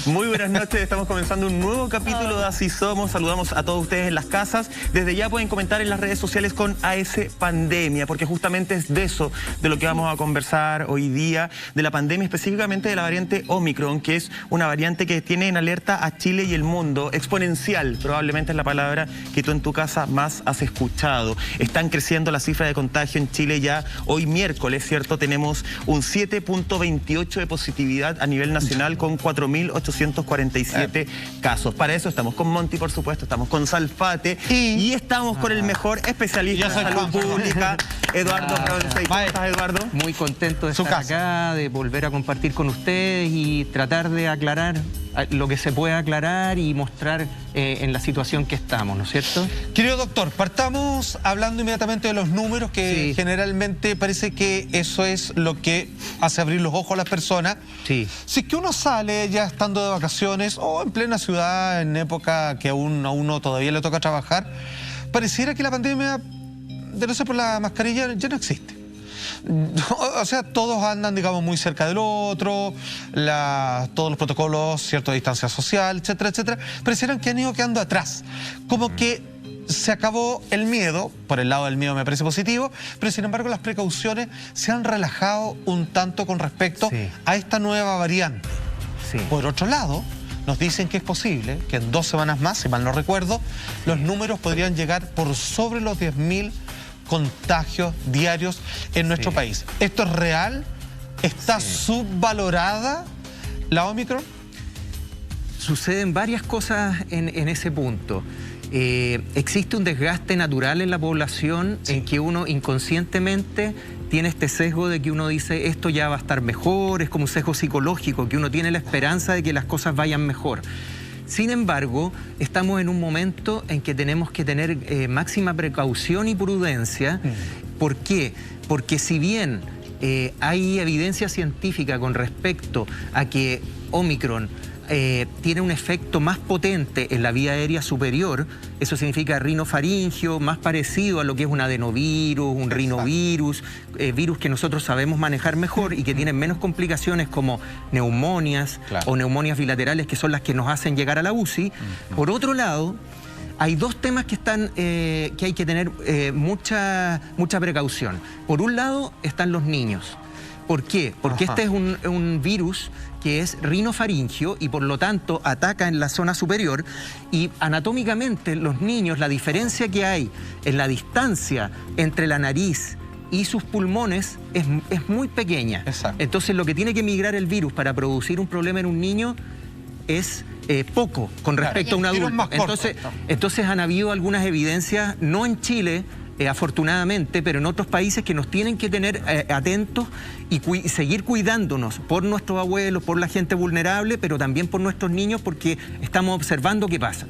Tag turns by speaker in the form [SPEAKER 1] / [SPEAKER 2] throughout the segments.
[SPEAKER 1] Muy buenas noches, estamos comenzando un nuevo capítulo de Así Somos. Saludamos a todos ustedes en las casas. Desde ya pueden comentar en las redes sociales con AS Pandemia, porque justamente es de eso de lo que vamos a conversar hoy día, de la pandemia, específicamente de la variante Omicron, que es una variante que tiene en alerta a Chile y el mundo. Exponencial, probablemente es la palabra que tú en tu casa más has escuchado. Están creciendo las cifras de contagio en Chile ya hoy miércoles, ¿cierto? Tenemos un 7.28 de positividad a nivel nacional con 4.847 casos. Para eso estamos con Monty, por supuesto, estamos con Salfate y estamos con el mejor especialista en salud pública, Eduardo. ¿Cómo estás, Eduardo?
[SPEAKER 2] Muy contento de estar acá, de volver a compartir con ustedes y tratar de aclarar lo que se pueda aclarar y mostrar en la situación que estamos, ¿no es cierto?
[SPEAKER 3] Querido doctor, partamos hablando inmediatamente de los números, que generalmente parece que eso es lo que hace abrir los ojos a las personas.
[SPEAKER 2] Sí.
[SPEAKER 3] Si es que uno sale ya estando de vacaciones o en plena ciudad, en época que a uno todavía le toca trabajar, pareciera que la pandemia, de no ser por la mascarilla, ya no existe. O sea, todos andan, digamos, muy cerca del otro, todos los protocolos, cierta distancia social, etcétera, etcétera, parecieran que han ido quedando atrás. Como que se acabó el miedo, por el lado del miedo me parece positivo, pero sin embargo las precauciones se han relajado un tanto con respecto a esta nueva variante. Por otro lado, nos dicen que es posible que en 2 semanas más, si mal no recuerdo, los números podrían llegar por sobre los 10.000 contagios diarios en nuestro país. ¿Esto es real? ¿Está subvalorada la Omicron?
[SPEAKER 2] Suceden varias cosas en ese punto. Existe un desgaste natural en la población en que uno inconscientemente tiene este sesgo de que uno dice esto ya va a estar mejor, es como un sesgo psicológico, que uno tiene la esperanza de que las cosas vayan mejor. Sin embargo, estamos en un momento en que tenemos que tener máxima precaución y prudencia. ¿Por qué? Porque si bien hay evidencia científica con respecto a que Omicron tiene un efecto más potente en la vía aérea superior, eso significa rinofaringio, más parecido a lo que es un adenovirus, un rinovirus, virus que nosotros sabemos manejar mejor y que tienen menos complicaciones como neumonias o neumonias bilaterales, que son las que nos hacen llegar a la UCI. Por otro lado, hay 2 temas que hay que tener mucha precaución. Por un lado están los niños. ¿Por qué? Porque este es un virus que es rinofaringio y por lo tanto ataca en la zona superior, y anatómicamente los niños, la diferencia que hay en la distancia entre la nariz y sus pulmones es muy pequeña. Entonces lo que tiene que migrar el virus para producir un problema en un niño es poco con respecto a un adulto. Entonces han habido algunas evidencias, no en Chile, afortunadamente, pero en otros países, que nos tienen que tener atentos y seguir cuidándonos por nuestros abuelos, por la gente vulnerable, pero también por nuestros niños, porque estamos observando qué pasa.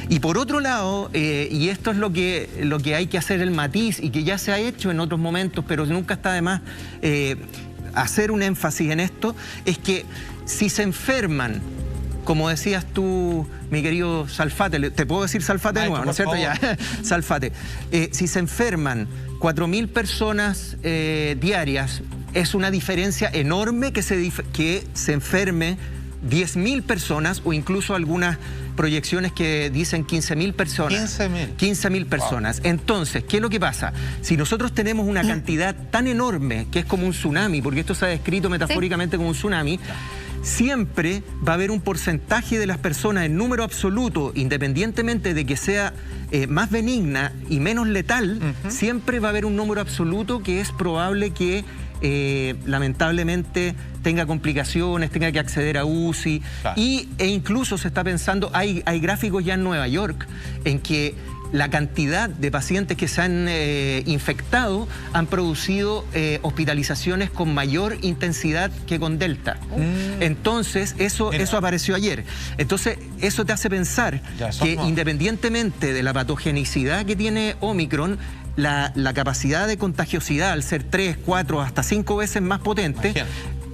[SPEAKER 2] Y por otro lado, y esto es lo que hay que hacer el matiz, y que ya se ha hecho en otros momentos, pero nunca está de más hacer un énfasis en esto, es que si se enferman, como decías tú, mi querido Salfate, ¿te puedo decir Salfate de nuevo, no es cierto? Ya, Salfate. Si se enferman 4.000 personas diarias, es una diferencia enorme que se enferme 10.000 personas, o incluso algunas proyecciones que dicen 15.000 personas. 15.000 personas. Entonces, ¿qué es lo que pasa? Si nosotros tenemos una cantidad tan enorme, que es como un tsunami, porque esto se ha descrito metafóricamente como un tsunami, siempre va a haber un porcentaje de las personas en número absoluto, independientemente de que sea más benigna y menos letal, siempre va a haber un número absoluto que es probable que lamentablemente tenga complicaciones, tenga que acceder a UCI. E incluso se está pensando, hay gráficos ya en Nueva York en que la cantidad de pacientes que se han infectado han producido hospitalizaciones con mayor intensidad que con Delta. Entonces, eso apareció ayer. Entonces, eso te hace pensar que independientemente de la patogenicidad que tiene Omicron, la capacidad de contagiosidad, al ser 3, 4, hasta 5 veces más potente,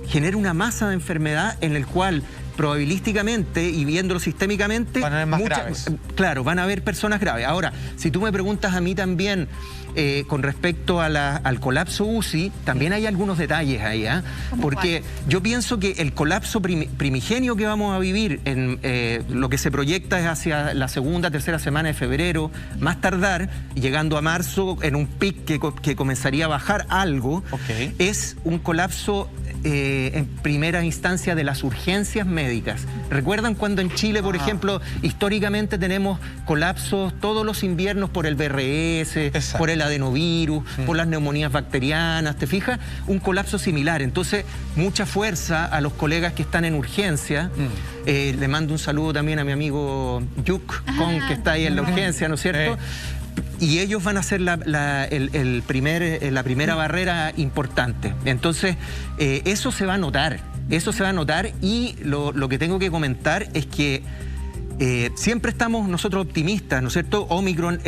[SPEAKER 2] genera una masa de enfermedad en el cual probabilísticamente y viéndolo sistémicamente,
[SPEAKER 3] van a haber más graves.
[SPEAKER 2] Claro, van a haber personas graves. Ahora, si tú me preguntas a mí también con respecto al colapso UCI, también hay algunos detalles ahí, ¿eh? Porque yo pienso que el colapso primigenio que vamos a vivir, en lo que se proyecta es hacia la segunda, tercera semana de febrero, más tardar, llegando a marzo en un pic que comenzaría a bajar algo, es un colapso en primera instancia de las urgencias médicas. ¿Recuerdan cuando en Chile, por ejemplo, históricamente tenemos colapsos todos los inviernos por el BRS, por el adenovirus, por las neumonías bacterianas? ¿Te fijas? Un colapso similar. Entonces, mucha fuerza a los colegas que están en urgencia. Le mando un saludo también a mi amigo Yuk Kong, que está ahí en la urgencia, ¿no es cierto? Y ellos van a ser la primera barrera importante. Entonces, eso se va a notar. Eso se va a notar, y lo que tengo que comentar es que siempre estamos nosotros optimistas, ¿no es cierto? Omicron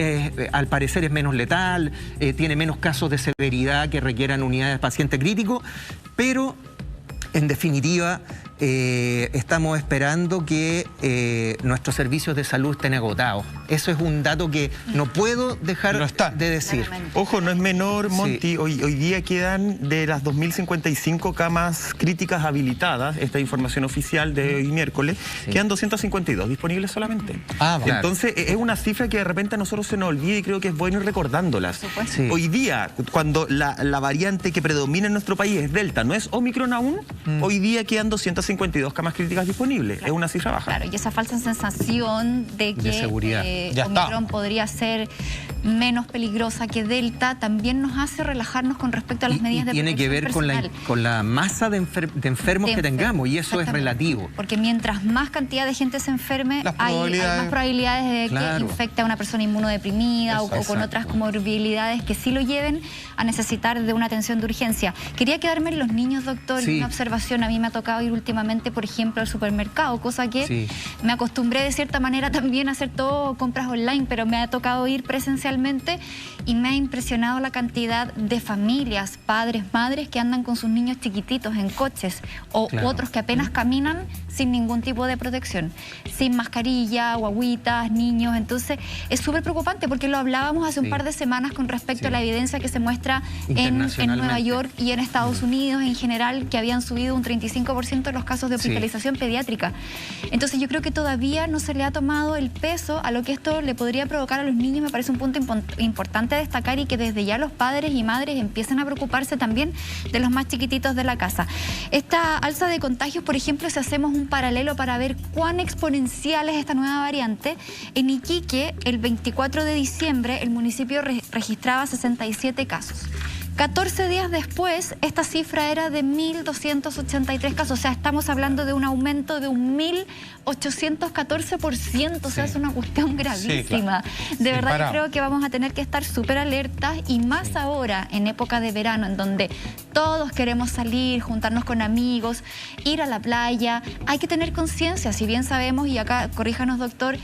[SPEAKER 2] al parecer es menos letal, tiene menos casos de severidad que requieran unidades de paciente crítico, pero en definitiva estamos esperando que nuestros servicios de salud estén agotados. Eso es un dato que no puedo dejar de decir.
[SPEAKER 1] Ojo, no es menor, Monty. Sí. Hoy día quedan de las 2.055 camas críticas habilitadas, esta información oficial de hoy miércoles, quedan 252 disponibles solamente. Claro. Entonces, es una cifra que de repente a nosotros se nos olvida, y creo que es bueno ir recordándolas. Hoy día, cuando la variante que predomina en nuestro país es Delta, no es Omicron aún, hoy día quedan 252 camas críticas disponibles. Claro. Es una cifra baja.
[SPEAKER 4] Claro, y esa falsa sensación de que Omicron podría ser menos peligrosa que Delta también nos hace relajarnos con respecto a las medidas de protección
[SPEAKER 2] tiene que ver con la masa de enfermos que tengamos, y eso es relativo.
[SPEAKER 4] Porque mientras más cantidad de gente se enferme, hay más probabilidades de que infecte a una persona inmunodeprimida o con otras comorbilidades que sí lo lleven a necesitar de una atención de urgencia. Quería quedarme en los niños, doctor, y una observación. A mí me ha tocado ir últimamente, por ejemplo, al supermercado, cosa que me acostumbré de cierta manera también a hacer todo compras online, pero me ha tocado ir presencialmente, y me ha impresionado la cantidad de familias, padres, madres que andan con sus niños chiquititos en coches, o otros que apenas caminan sin ningún tipo de protección, sin mascarilla, guaguitas, niños. Entonces es súper preocupante, porque lo hablábamos hace un par de semanas con respecto a la evidencia que se muestra en Nueva York y en Estados Unidos en general, que habían subido un 35% los casos de hospitalización pediátrica. Entonces yo creo que todavía no se le ha tomado el peso a lo que esto le podría provocar a los niños. Me parece un punto importante a destacar, y que desde ya los padres y madres empiecen a preocuparse también de los más chiquititos de la casa. Esta alza de contagios, por ejemplo, si hacemos un paralelo para ver cuán exponencial es esta nueva variante, en Iquique, el 24 de diciembre, el municipio registraba 67 casos. 14 días después, esta cifra era de 1.283 casos. O sea, estamos hablando de un aumento de un 1.814%. O sea, es una cuestión gravísima. De verdad, yo creo que vamos a tener que estar súper alertas, y más ahora, en época de verano, en donde todos queremos salir, juntarnos con amigos, ir a la playa. Hay que tener conciencia. Si bien sabemos, y acá corríjanos, doctor,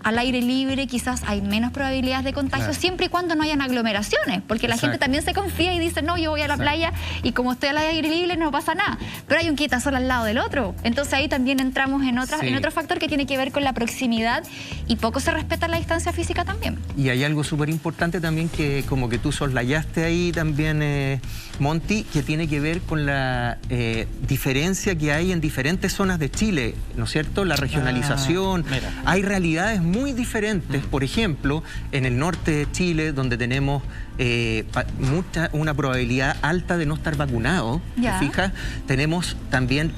[SPEAKER 4] al aire libre quizás hay menos probabilidades de contagio, siempre y cuando no hayan aglomeraciones, porque la gente también se confía y dice, no, yo voy a la playa y como estoy al aire libre no pasa nada, pero hay un quitasol al lado del otro. Entonces ahí también entramos en otro factor que tiene que ver con la proximidad, y poco se respeta la distancia física también.
[SPEAKER 2] Y hay algo súper importante también, que como que tú soslayaste ahí también, Monty, que tiene que ver con la diferencia que hay en diferentes zonas de Chile, ¿no es cierto? La regionalización. Hay realidades muy diferentes. Por ejemplo, en el norte de Chile, donde tenemos una probabilidad alta de no estar vacunado, ¿te fijas? Tenemos también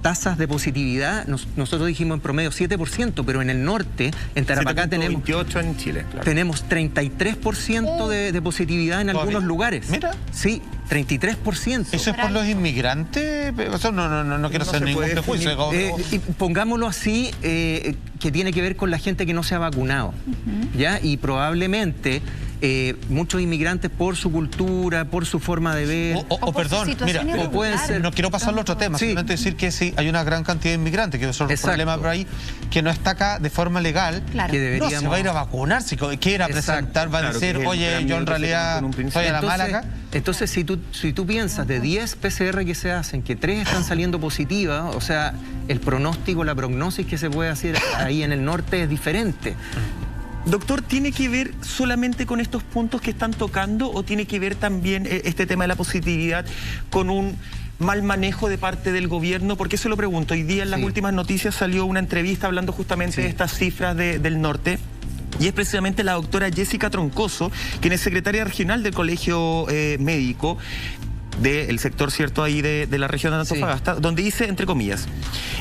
[SPEAKER 2] tasas de positividad. Nosotros dijimos en promedio 7%, pero en el norte, en Tarapacá, tenemos
[SPEAKER 1] 28 en Chile,
[SPEAKER 2] tenemos 33% de positividad en algunos lugares. Sí, 33%.
[SPEAKER 3] ¿Eso es por los inmigrantes? Eso no quiero hacer ningún prejuicio.
[SPEAKER 2] Pongámoslo así, que tiene que ver con la gente que no se ha vacunado, ¿ya? Y probablemente muchos inmigrantes por su cultura, por su forma de ver.
[SPEAKER 3] Perdón, mira,
[SPEAKER 2] pueden ser...
[SPEAKER 3] no quiero pasar al otro tema, simplemente decir que sí, hay una gran cantidad de inmigrantes, que son un problema por ahí, que no está acá de forma legal,
[SPEAKER 4] claro.
[SPEAKER 2] Que deberíamos...
[SPEAKER 3] no se va a ir a vacunar, si quiera presentar, va a decir, oye, yo en realidad soy a la mala acá.
[SPEAKER 2] Entonces, si tú piensas de 10 PCR que se hacen, que 3 están saliendo positivas, o sea, el pronóstico, la prognosis que se puede hacer ahí en el norte es diferente.
[SPEAKER 1] Doctor, ¿tiene que ver solamente con estos puntos que están tocando o tiene que ver también este tema de la positividad con un mal manejo de parte del gobierno? Porque eso lo pregunto. Hoy día en las últimas noticias salió una entrevista hablando justamente de estas cifras del norte. Y es precisamente la doctora Jessica Troncoso, quien es secretaria regional del Colegio Médico, del sector, ¿cierto?, ahí de la región de Antofagasta, donde dice, entre comillas,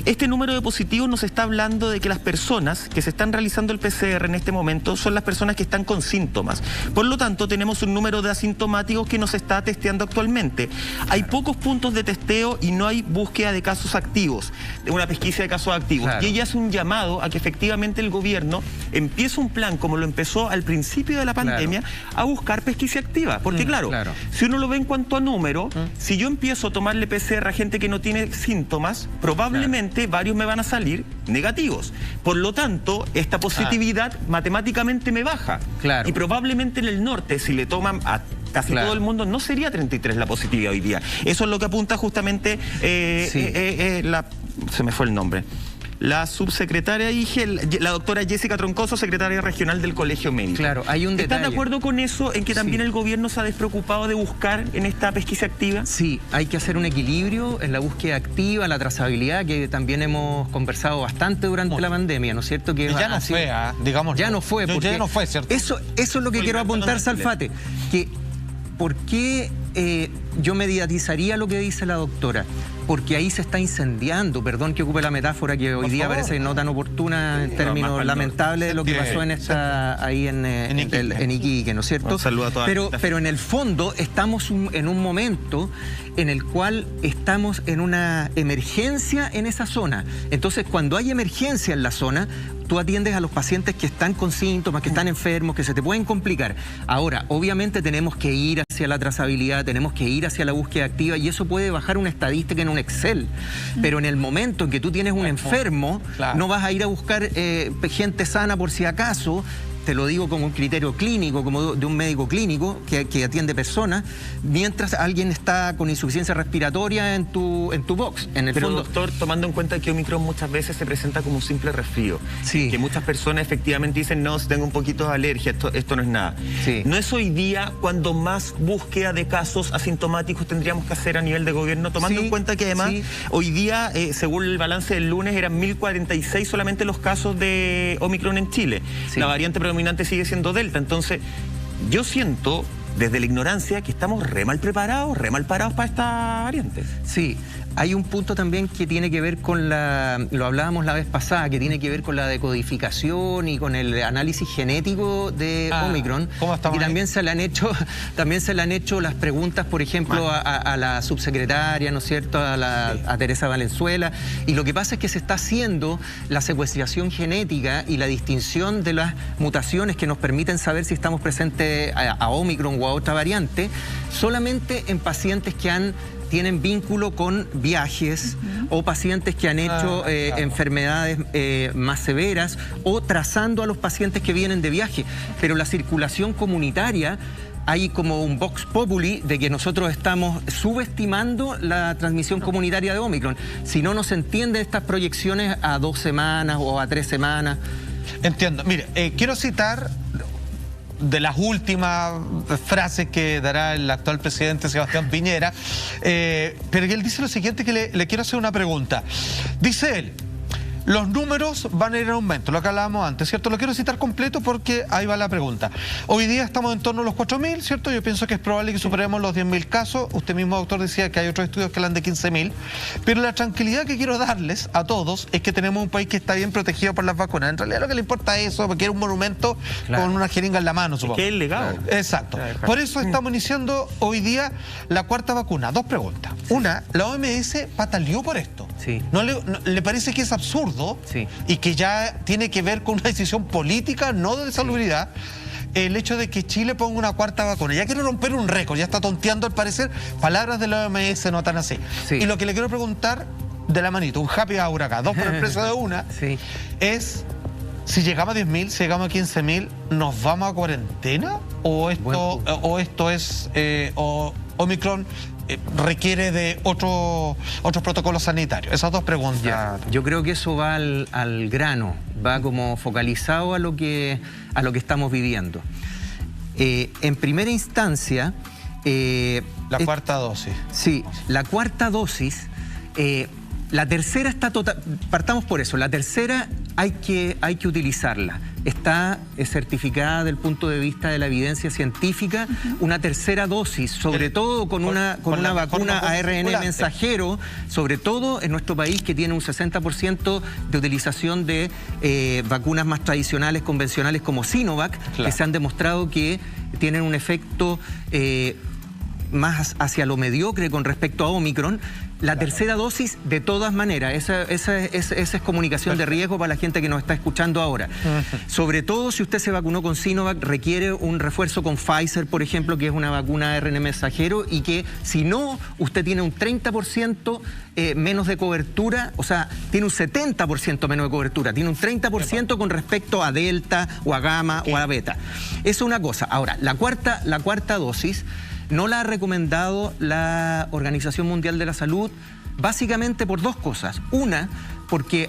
[SPEAKER 1] este número de positivos nos está hablando de que las personas que se están realizando el PCR en este momento son las personas que están con síntomas. Por lo tanto, tenemos un número de asintomáticos que nos está testeando actualmente. Hay pocos puntos de testeo y no hay búsqueda de casos activos, de una pesquisa de casos activos. Claro. Y ella hace un llamado a que efectivamente el gobierno empiece un plan, como lo empezó al principio de la pandemia, a buscar pesquisa activa. Porque claro, si uno lo ve en cuanto a número, si yo empiezo a tomarle PCR a gente que no tiene síntomas, probablemente varios me van a salir negativos. Por lo tanto, esta positividad matemáticamente me baja. Claro. Y probablemente en el norte, si le toman a casi todo el mundo, no sería 33 la positividad hoy día. Eso es lo que apunta justamente se me fue el nombre. La subsecretaria, la doctora Jessica Troncoso, secretaria regional del Colegio Médico.
[SPEAKER 2] Claro, hay un detalle.
[SPEAKER 1] ¿Están de acuerdo con eso, en que también el gobierno se ha despreocupado de buscar en esta pesquisa activa?
[SPEAKER 2] Sí, hay que hacer un equilibrio en la búsqueda activa, la trazabilidad, que también hemos conversado bastante durante la pandemia, ¿no es cierto? Que
[SPEAKER 3] ya no fue, digamos.
[SPEAKER 2] Ya no fue, porque
[SPEAKER 3] ya no fue, ¿cierto?
[SPEAKER 2] Eso es lo que quiero apuntar, Salfate, que ¿por qué yo mediatizaría lo que dice la doctora? Porque ahí se está incendiando, perdón que ocupe la metáfora que hoy día parece no tan oportuna en términos lamentables de lo que pasó ahí en Iquique, ¿no es cierto?
[SPEAKER 1] Un saludo a todas.
[SPEAKER 2] Pero en el fondo estamos en un momento en el cual estamos en una emergencia en esa zona. Entonces, cuando hay emergencia en la zona, tú atiendes a los pacientes que están con síntomas, que están enfermos, que se te pueden complicar. Ahora, obviamente tenemos que ir hacia la trazabilidad, tenemos que ir hacia la búsqueda activa, y eso puede bajar una estadística en un Excel. Pero en el momento en que tú tienes un enfermo, no vas a ir a buscar gente sana por si acaso. Te lo digo como un criterio clínico, como de un médico clínico que atiende personas, mientras alguien está con insuficiencia respiratoria en tu box. Pero fondo,
[SPEAKER 1] doctor, tomando en cuenta que Omicron muchas veces se presenta como un simple resfrío, que muchas personas efectivamente dicen, no, si tengo un poquito de alergia, esto no es nada. ¿No es hoy día cuando más búsqueda de casos asintomáticos tendríamos que hacer a nivel de gobierno, tomando en cuenta que además hoy día, según el balance del lunes, eran 1046 solamente los casos de Omicron en Chile? La variante predominante sigue siendo Delta. Entonces, yo siento desde la ignorancia que estamos re mal preparados, re mal parados para esta variante.
[SPEAKER 2] Sí, hay un punto también que tiene que ver con lo hablábamos la vez pasada, que tiene que ver con la decodificación y con el análisis genético de Omicron. Y también se le han hecho las preguntas, por ejemplo, a la subsecretaria, ¿no es cierto?, a Teresa Valenzuela. Y lo que pasa es que se está haciendo la secuenciación genética y la distinción de las mutaciones que nos permiten saber si estamos presentes a Omicron o a otra variante, solamente en pacientes que tienen vínculo con viajes o pacientes que han hecho enfermedades más severas, o trazando a los pacientes que vienen de viaje. Pero la circulación comunitaria, hay como un vox populi de que nosotros estamos subestimando la transmisión comunitaria de Omicron. Si no, no se entienden estas proyecciones a 2 semanas o a 3 semanas.
[SPEAKER 3] Entiendo. Mire, quiero citar de las últimas frases que dará el actual presidente Sebastián Piñera, pero él dice lo siguiente, que le quiero hacer una pregunta. Dice él: los números van a ir en aumento, lo que hablábamos antes, ¿cierto? Lo quiero citar completo porque ahí va la pregunta. Hoy día estamos en torno a los 4.000, ¿cierto? Yo pienso que es probable que superemos los 10.000 casos. Usted mismo, doctor, decía que hay otros estudios que hablan de 15.000. Pero la tranquilidad que quiero darles a todos es que tenemos un país que está bien protegido por las vacunas. En realidad lo que le importa es eso, porque era un monumento con una jeringa en la mano, supongo.
[SPEAKER 1] Que es el legado.
[SPEAKER 3] Exacto. Por eso estamos iniciando hoy día la 4ª vacuna. 2 preguntas. Una, la OMS pataleó por esto. ¿No le parece que es absurdo y que ya tiene que ver con una decisión política, no de salubridad, el hecho de que Chile ponga una cuarta vacuna. Ya quiere romper un récord, ya está tonteando al parecer. Palabras de la OMS no tan así. Sí. Y lo que le quiero preguntar de la manito, un happy hour acá, 2 por el precio de una, sí, es si llegamos a 10.000, si llegamos a 15.000, ¿nos vamos a cuarentena? ¿O esto es Omicron requiere de otros protocolos sanitarios? Esas dos preguntas.
[SPEAKER 2] Ya, yo creo que eso va al grano, va como focalizado a lo que estamos viviendo. En primera instancia...
[SPEAKER 3] la cuarta dosis.
[SPEAKER 2] Sí, la cuarta dosis... la tercera está partamos por eso, la tercera hay que utilizarla. Está certificada desde el punto de vista de la evidencia científica, una tercera dosis, sobre todo con una vacuna ARN mensajero, sobre todo en nuestro país que tiene un 60% de utilización de vacunas más tradicionales, convencionales como Sinovac, claro, que se han demostrado que tienen un efecto más hacia lo mediocre con respecto a Omicron. La tercera dosis, de todas maneras, esa es comunicación de riesgo para la gente que nos está escuchando ahora. Sobre todo si usted se vacunó con Sinovac, requiere un refuerzo con Pfizer, por ejemplo, que es una vacuna ARN mensajero, y que si no, usted tiene un 30% menos de cobertura, o sea, tiene un 70% menos de cobertura, tiene un 30% con respecto a Delta o a Gamma o a Beta. Eso es una cosa. Ahora, la cuarta dosis no la ha recomendado la Organización Mundial de la Salud, básicamente por dos cosas. Una, porque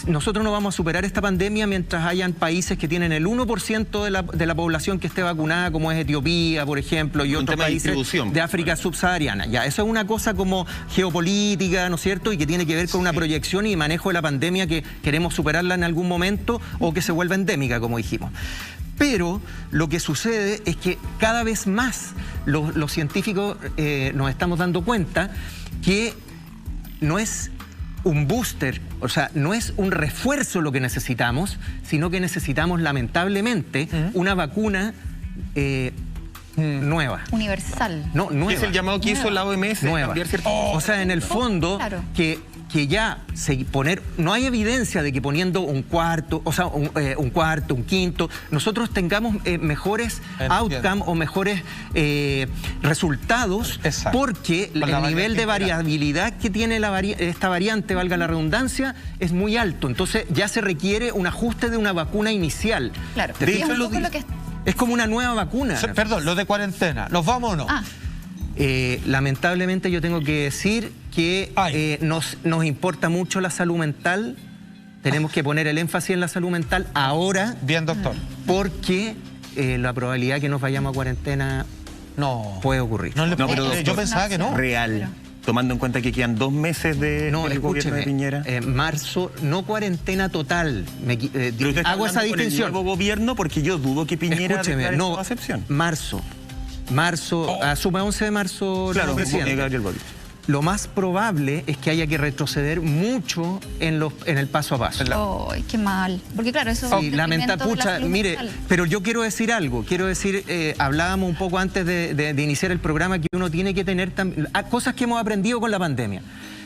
[SPEAKER 2] nosotros no vamos a superar esta pandemia mientras hayan países que tienen el 1% de la población que esté vacunada, como es Etiopía, por ejemplo, y otros países de África subsahariana. Ya, eso es una cosa como geopolítica, ¿no es cierto?, y que tiene que ver con una proyección y manejo de la pandemia que queremos superarla en algún momento o que se vuelva endémica, como dijimos. Pero lo que sucede es que cada vez más los científicos nos estamos dando cuenta que no es un booster, o sea, no es un refuerzo lo que necesitamos, sino que necesitamos lamentablemente una vacuna nueva.
[SPEAKER 4] Universal.
[SPEAKER 2] No, nueva.
[SPEAKER 1] Es el llamado que hizo la OMS.
[SPEAKER 2] Nueva. O sea, en el fondo, claro, que ya no hay evidencia de que poniendo un cuarto, o sea, un cuarto, un quinto, nosotros tengamos mejores outcomes o mejores resultados. Exacto. Porque el nivel de variabilidad que tiene esta variante, valga la redundancia, es muy alto. Entonces ya se requiere un ajuste de una vacuna inicial. Claro. De hecho, es como una nueva vacuna.
[SPEAKER 3] Perdón, lo de cuarentena, ¿nos vamos o no?
[SPEAKER 2] Lamentablemente yo tengo que decir que nos importa mucho la salud mental. Tenemos que poner el énfasis en la salud mental ahora.
[SPEAKER 3] Bien, doctor.
[SPEAKER 2] Porque la probabilidad que nos vayamos a cuarentena puede ocurrir.
[SPEAKER 3] Pero yo pensaba que no.
[SPEAKER 1] Real. Tomando en cuenta que quedan 2 meses del gobierno de Piñera.
[SPEAKER 2] Marzo, no cuarentena total. Hago esa distinción.
[SPEAKER 1] ¿El nuevo gobierno? Porque yo dudo que Piñera declare esa acepción.
[SPEAKER 2] Marzo, asume 11 de marzo, claro, presidente. Gabriel Boric. Lo más probable es que haya que retroceder mucho en el paso a paso.
[SPEAKER 4] ¡Ay, qué mal! Porque claro, eso
[SPEAKER 2] sí, lamentable. Pucha, mire, pero yo quiero decir algo. Quiero decir, hablábamos un poco antes de iniciar el programa que uno tiene que tener cosas que hemos aprendido con la pandemia.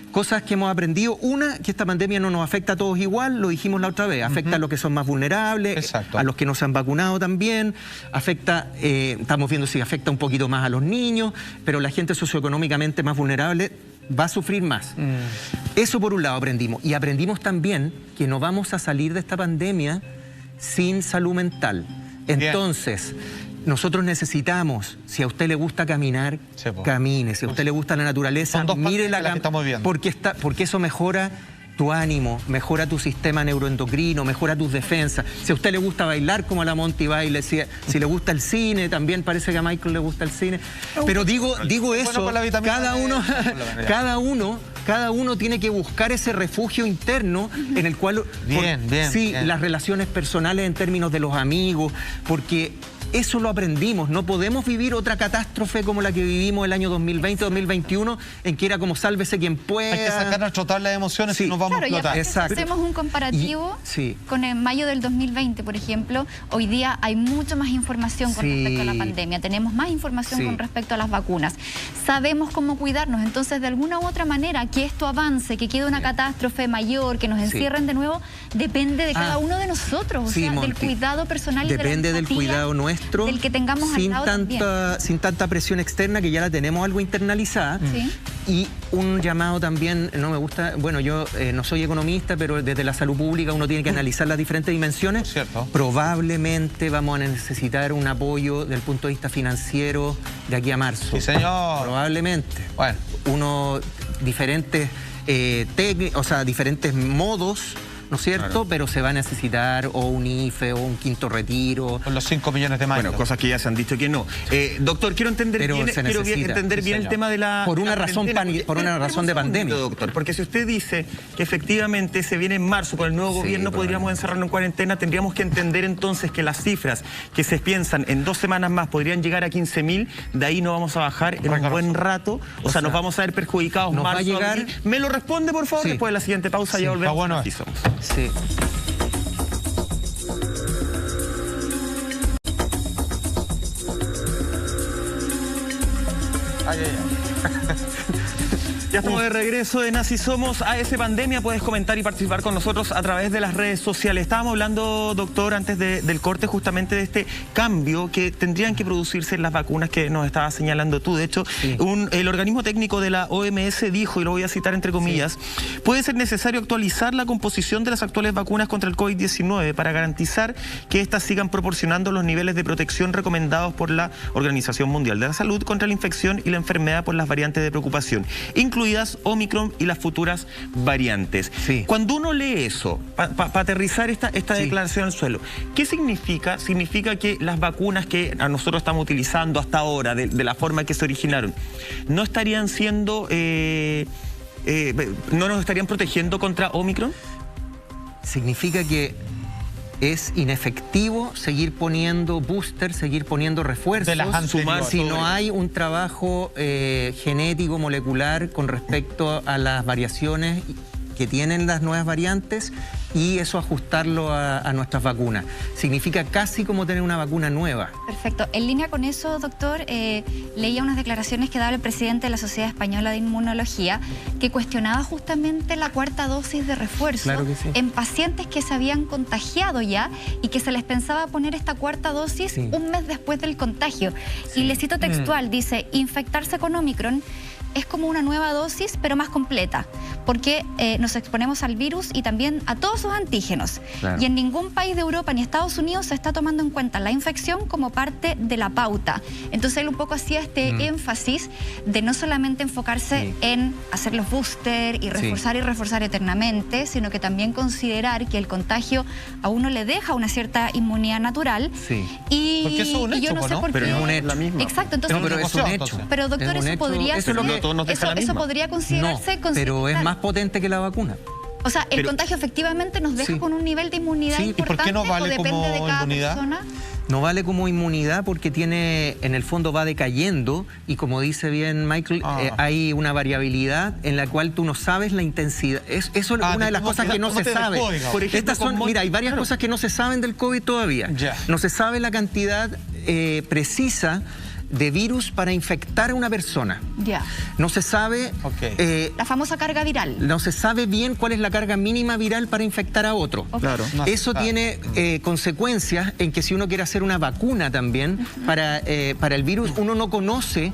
[SPEAKER 2] Cosas que hemos aprendido. Una, que esta pandemia no nos afecta a todos igual, lo dijimos la otra vez. Afecta a los que son más vulnerables, exacto, a los que no se han vacunado también. Afecta, estamos viendo si afecta un poquito más a los niños, pero la gente socioeconómicamente más vulnerable va a sufrir más. Eso por un lado aprendimos. Y aprendimos también que no vamos a salir de esta pandemia sin salud mental. Entonces, nosotros necesitamos, si a usted le gusta caminar, camine. Si a usted le gusta la naturaleza, mire la porque eso mejora tu ánimo, mejora tu sistema neuroendocrino, mejora tus defensas. Si a usted le gusta bailar como a la Monty baile, si le gusta el cine, también parece que a Michael le gusta el cine. Pero digo eso, cada uno tiene que buscar ese refugio interno en el cual... las relaciones personales en términos de los amigos, porque... Eso lo aprendimos. No podemos vivir otra catástrofe como la que vivimos el año 2020-2021, en que era como sálvese quien pueda.
[SPEAKER 3] Hay que sacar nuestro tabla de emociones y nos vamos a explotar.
[SPEAKER 4] Exacto. Hacemos un comparativo con el mayo del 2020, por ejemplo. Hoy día hay mucho más información con respecto a la pandemia. Tenemos más información con respecto a las vacunas. Sabemos cómo cuidarnos. Entonces, de alguna u otra manera, que esto avance, que quede una catástrofe mayor, que nos encierren de nuevo, depende de cada uno de nosotros. O sea, del cuidado personal y
[SPEAKER 2] depende del cuidado nuestro. nuestro,
[SPEAKER 4] del que tengamos
[SPEAKER 2] sin tanta presión externa, que ya la tenemos algo internalizada. Y un llamado también, no me gusta, bueno, yo no soy economista, pero desde la salud pública uno tiene que analizar las diferentes dimensiones.
[SPEAKER 3] ¿Cierto?
[SPEAKER 2] Probablemente vamos a necesitar un apoyo desde el punto de vista financiero de aquí a marzo.
[SPEAKER 3] Sí, señor.
[SPEAKER 2] Probablemente.
[SPEAKER 3] Bueno.
[SPEAKER 2] Diferentes diferentes modos, ¿no es cierto?
[SPEAKER 1] Claro.
[SPEAKER 2] Pero se va a necesitar o un IFE o un quinto retiro.
[SPEAKER 3] Con los 5 millones de manos.
[SPEAKER 1] Bueno, cosas que ya se han dicho que no. Doctor, quiero entender bien el tema de la...
[SPEAKER 2] Por una razón de pandemia.
[SPEAKER 1] Doctor, porque si usted dice que efectivamente se viene en marzo con el nuevo gobierno, podríamos encerrarlo en cuarentena, tendríamos que entender entonces que las cifras que se piensan en 2 semanas más podrían llegar a 15.000, de ahí no vamos a bajar en un buen rato, o sea, nos vamos a ver perjudicados
[SPEAKER 2] nos
[SPEAKER 1] marzo,
[SPEAKER 2] va a llegar...
[SPEAKER 1] abril. ¿Me lo responde, por favor? Después de la siguiente pausa ya volvemos.
[SPEAKER 3] Bueno.
[SPEAKER 1] Así somos.
[SPEAKER 2] Sí.
[SPEAKER 1] Ya estamos de regreso en Así Somos, AS Pandemia. Puedes comentar y participar con nosotros a través de las redes sociales. Estábamos hablando, doctor, antes del corte, justamente de este cambio que tendrían que producirse en las vacunas que nos estabas señalando tú. De hecho, el organismo técnico de la OMS dijo, y lo voy a citar entre comillas, puede ser necesario actualizar la composición de las actuales vacunas contra el COVID-19 para garantizar que éstas sigan proporcionando los niveles de protección recomendados por la Organización Mundial de la Salud contra la infección y la enfermedad por las variantes de preocupación, incluidas Omicron y las futuras variantes. Cuando uno lee eso, para aterrizar esta declaración al suelo, ¿qué significa? Significa que las vacunas que a nosotros estamos utilizando hasta ahora, de la forma que se originaron, no estarían siendo... ¿no nos estarían protegiendo contra Omicron?
[SPEAKER 2] Significa que es inefectivo seguir poniendo booster, seguir poniendo refuerzos, si no hay un trabajo genético, molecular con respecto a las variaciones que tienen las nuevas variantes y eso ajustarlo a nuestras vacunas. Significa casi como tener una vacuna nueva.
[SPEAKER 4] Perfecto. En línea con eso, doctor, leía unas declaraciones que daba el presidente de la Sociedad Española de Inmunología que cuestionaba justamente la 4ª dosis de refuerzo en pacientes que se habían contagiado ya y que se les pensaba poner esta 4ª dosis un mes después del contagio. Y le cito textual, dice, infectarse con Omicron es como una nueva dosis, pero más completa, porque nos exponemos al virus y también a todos sus antígenos. Y en ningún país de Europa ni Estados Unidos se está tomando en cuenta la infección como parte de la pauta. Entonces él un poco hacía este énfasis de no solamente enfocarse en hacer los booster y reforzar eternamente, sino que también considerar que el contagio a uno le deja una cierta inmunidad natural. Y,
[SPEAKER 3] porque eso es un hecho,
[SPEAKER 4] yo no sé por qué.
[SPEAKER 2] Pero no es la misma.
[SPEAKER 4] Exacto, entonces,
[SPEAKER 2] pero es un hecho.
[SPEAKER 4] Pero doctor, eso podría ser... Eso podría considerarse...
[SPEAKER 2] No, pero es más potente que la vacuna.
[SPEAKER 4] O sea, el contagio efectivamente nos deja con un nivel de inmunidad importante.
[SPEAKER 3] ¿Y por qué no vale
[SPEAKER 4] o depende
[SPEAKER 3] como
[SPEAKER 4] de cada
[SPEAKER 3] inmunidad?
[SPEAKER 4] persona?
[SPEAKER 2] No vale como inmunidad porque tiene, en el fondo va decayendo y como dice bien Michael, hay una variabilidad en la cual tú no sabes la intensidad. Eso es una de las cosas que no se sabe. Por ejemplo, mira, hay varias cosas que no se saben del COVID todavía. No se sabe la cantidad precisa de virus para infectar a una persona. No se sabe...
[SPEAKER 4] la famosa carga viral.
[SPEAKER 2] No se sabe bien cuál es la carga mínima viral para infectar a otro. Eso tiene consecuencias en que si uno quiere hacer una vacuna también para el virus, uno no conoce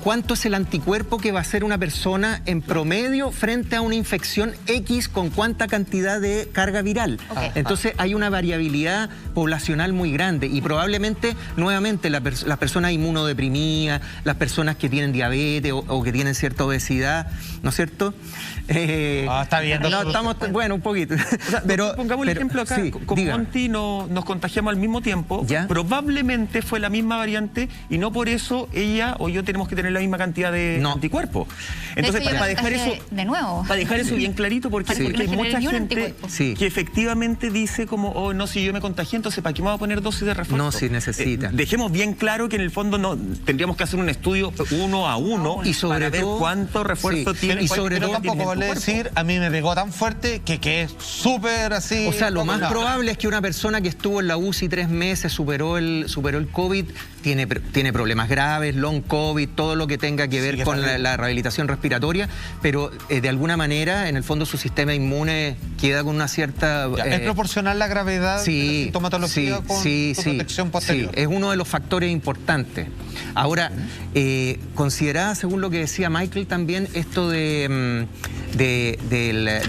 [SPEAKER 2] cuánto es el anticuerpo que va a hacer una persona en promedio frente a una infección X con cuánta cantidad de carga viral. Entonces hay una variabilidad poblacional muy grande y probablemente, nuevamente, las personas inmunodeprimidas, las personas que tienen diabetes o que tienen cierta obesidad, ¿no es cierto?
[SPEAKER 3] Está bien.
[SPEAKER 2] No, estamos, bueno, un poquito.
[SPEAKER 1] O sea, pero pongamos el ejemplo acá, con Monty nos contagiamos al mismo tiempo, probablemente fue la misma variante y no por eso ella o yo tenemos que tener la misma cantidad de anticuerpos. Entonces, para dejar eso
[SPEAKER 4] de nuevo.
[SPEAKER 1] Para dejar eso bien clarito, porque hay mucha gente que efectivamente dice como, oh, no, si yo me contagié, entonces ¿para qué me voy a poner dosis de refuerzo?
[SPEAKER 2] No, si necesita.
[SPEAKER 1] Dejemos bien claro que en el fondo fondo no tendríamos que hacer un estudio uno a uno
[SPEAKER 2] y sobre
[SPEAKER 1] para ver cuánto refuerzo tiene.
[SPEAKER 3] Y sobre todo tampoco vale decir, a mí me pegó tan fuerte que es súper así.
[SPEAKER 2] O sea, lo más probable es que una persona que estuvo en la UCI 3 meses, superó el COVID, tiene problemas graves, long COVID, todo lo que tenga que ver con la rehabilitación respiratoria, pero de alguna manera, en el fondo, su sistema inmune queda con una cierta...
[SPEAKER 3] ¿Es proporcional la gravedad de la sintomatología con su protección posterior?
[SPEAKER 2] Sí, es uno de los factores importantes. Ahora, considerada, según lo que decía Michael también, esto de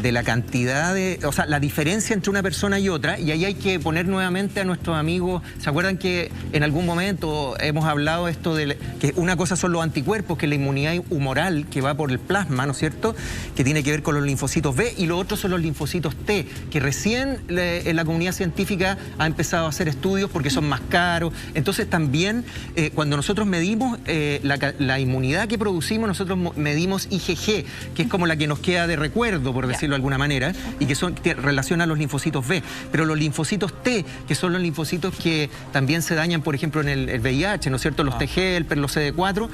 [SPEAKER 2] la cantidad de... O sea, la diferencia entre una persona y otra, y ahí hay que poner nuevamente a nuestros amigos... ¿Se acuerdan que en algún momento hemos hablado esto de que una cosa son los anticuerpos, que es la inmunidad humoral que va por el plasma, ¿no es cierto?, que tiene que ver con los linfocitos B, y lo otro son los linfocitos T, que recién en la comunidad científica ha empezado a hacer estudios porque son más caros. Entonces también cuando nosotros medimos la inmunidad que producimos, nosotros medimos IgG, que es como la que nos queda de recuerdo, por decirlo de alguna manera, y que relaciona a los linfocitos B. Pero los linfocitos T, que son los linfocitos que también se dañan, por ejemplo, en el VIH, ¿no es cierto?, los T-helper, los CD4,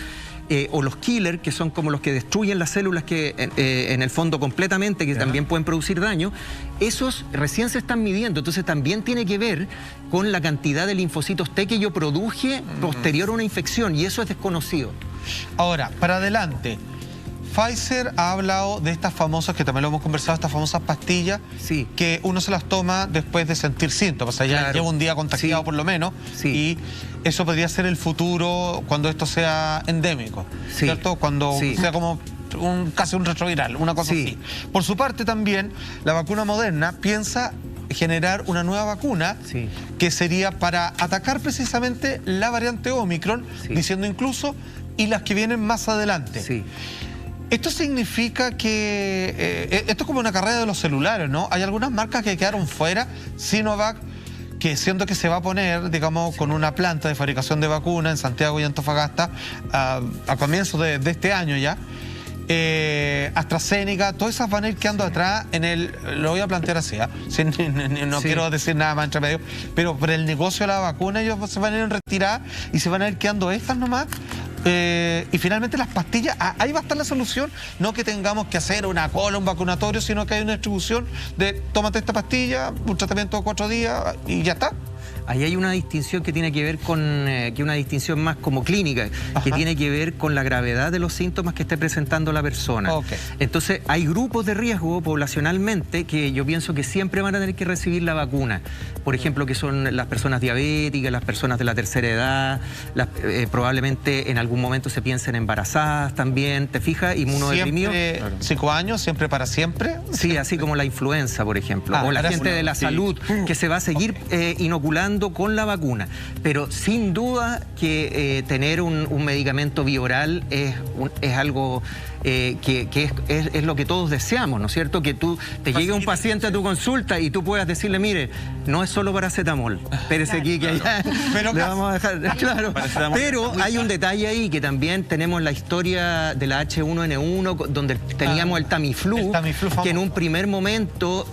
[SPEAKER 2] o los killer, que son como los que destruyen las células que en el fondo completamente, que también pueden producir daño, esos recién se están midiendo. Entonces también tiene que ver con la cantidad de linfocitos T que yo produje posterior a una infección, y eso es desconocido.
[SPEAKER 3] Ahora, para adelante, Pfizer ha hablado de estas famosas, que también lo hemos conversado, estas famosas pastillas que uno se las toma después de sentir síntomas. O sea, ya lleva un día contagiado por lo menos, y eso podría ser el futuro cuando esto sea endémico, ¿cierto? Cuando sea como casi un retroviral, una cosa así. Por su parte también, la vacuna Moderna piensa generar una nueva vacuna que sería para atacar precisamente la variante Omicron, diciendo incluso, y las que vienen más adelante. Esto significa que... esto es como una carrera de los celulares, ¿no? Hay algunas marcas que quedaron fuera. Sinovac, que siento que se va a poner, digamos, con una planta de fabricación de vacunas en Santiago y Antofagasta a comienzos de este año ya. AstraZeneca, todas esas van a ir quedando atrás lo voy a plantear así, no quiero decir nada más entre medio, pero por el negocio de la vacuna ellos se van a ir en retirada y se van a ir quedando estas nomás. Y finalmente las pastillas, ahí va a estar la solución, no que tengamos que hacer una cola, un vacunatorio, sino que hay una distribución de tómate esta pastilla, un tratamiento de 4 días y ya está.
[SPEAKER 2] Ahí hay una distinción que tiene que ver con, una distinción más como clínica, que tiene que ver con la gravedad de los síntomas que esté presentando la persona. Entonces, hay grupos de riesgo poblacionalmente que yo pienso que siempre van a tener que recibir la vacuna. Por ejemplo, que son las personas diabéticas, las personas de la tercera edad, probablemente en algún momento se piensen embarazadas también, ¿te fijas? Inmunodeprimidos.
[SPEAKER 3] ¿Siempre 5 años, siempre para siempre?
[SPEAKER 2] Sí, así como la influenza, por ejemplo. O la gente de la salud, que se va a seguir inoculando con la vacuna, pero sin duda que tener un medicamento bioral es algo que es lo que todos deseamos, ¿no es cierto? Que tú te llegue un paciente a tu consulta y tú puedas decirle, mire, no es solo paracetamol, espérese aquí que allá pero le vamos a dejar, pero hay un detalle ahí, que también tenemos la historia de la H1N1, donde teníamos el Tamiflu, que en un primer momento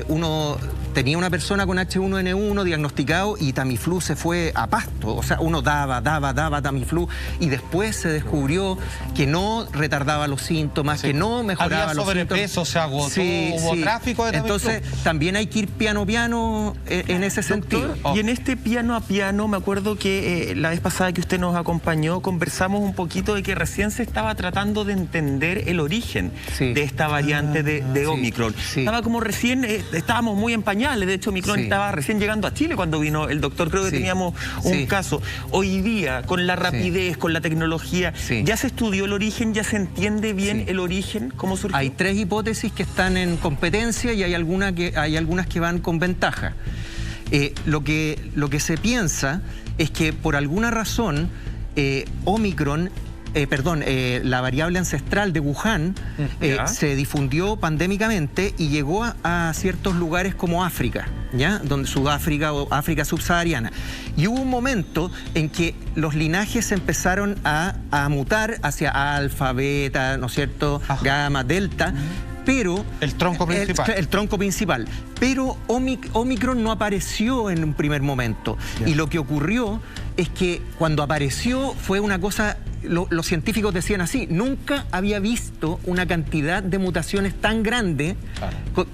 [SPEAKER 2] uno tenía una persona con H1N1 diagnosticado y Tamiflu se fue a pasto. O sea, uno daba Tamiflu y después se descubrió que no retardaba los síntomas, que no mejoraba los síntomas.
[SPEAKER 3] Había sobrepeso, se agotó, hubo tráfico de Tamiflu.
[SPEAKER 2] Entonces, también hay que ir piano a piano en ese sentido.
[SPEAKER 1] Y en este piano a piano, me acuerdo que la vez pasada que usted nos acompañó, conversamos un poquito de que recién se estaba tratando de entender el origen de esta variante de Omicron. Estaba como recién, estábamos muy empañados. De hecho, Omicron estaba recién llegando a Chile cuando vino el doctor. Creo que teníamos un caso. Hoy día, con la rapidez, con la tecnología, ¿ya se estudió el origen? ¿Ya se entiende bien el origen? ¿Cómo surgió?
[SPEAKER 2] Hay 3 hipótesis que están en competencia y hay algunas que van con ventaja. Lo que se piensa es que por alguna razón Omicron... la variable ancestral de Wuhan se difundió pandémicamente y llegó a ciertos lugares como África, ¿ya? Donde Sudáfrica o África subsahariana. Y hubo un momento en que los linajes empezaron a mutar hacia alfa, beta, ¿no es cierto?, gamma, delta, pero...
[SPEAKER 3] El tronco principal.
[SPEAKER 2] El tronco principal. pero Omicron no apareció en un primer momento. Y lo que ocurrió es que cuando apareció fue una cosa... Los científicos decían así, nunca había visto una cantidad de mutaciones tan grande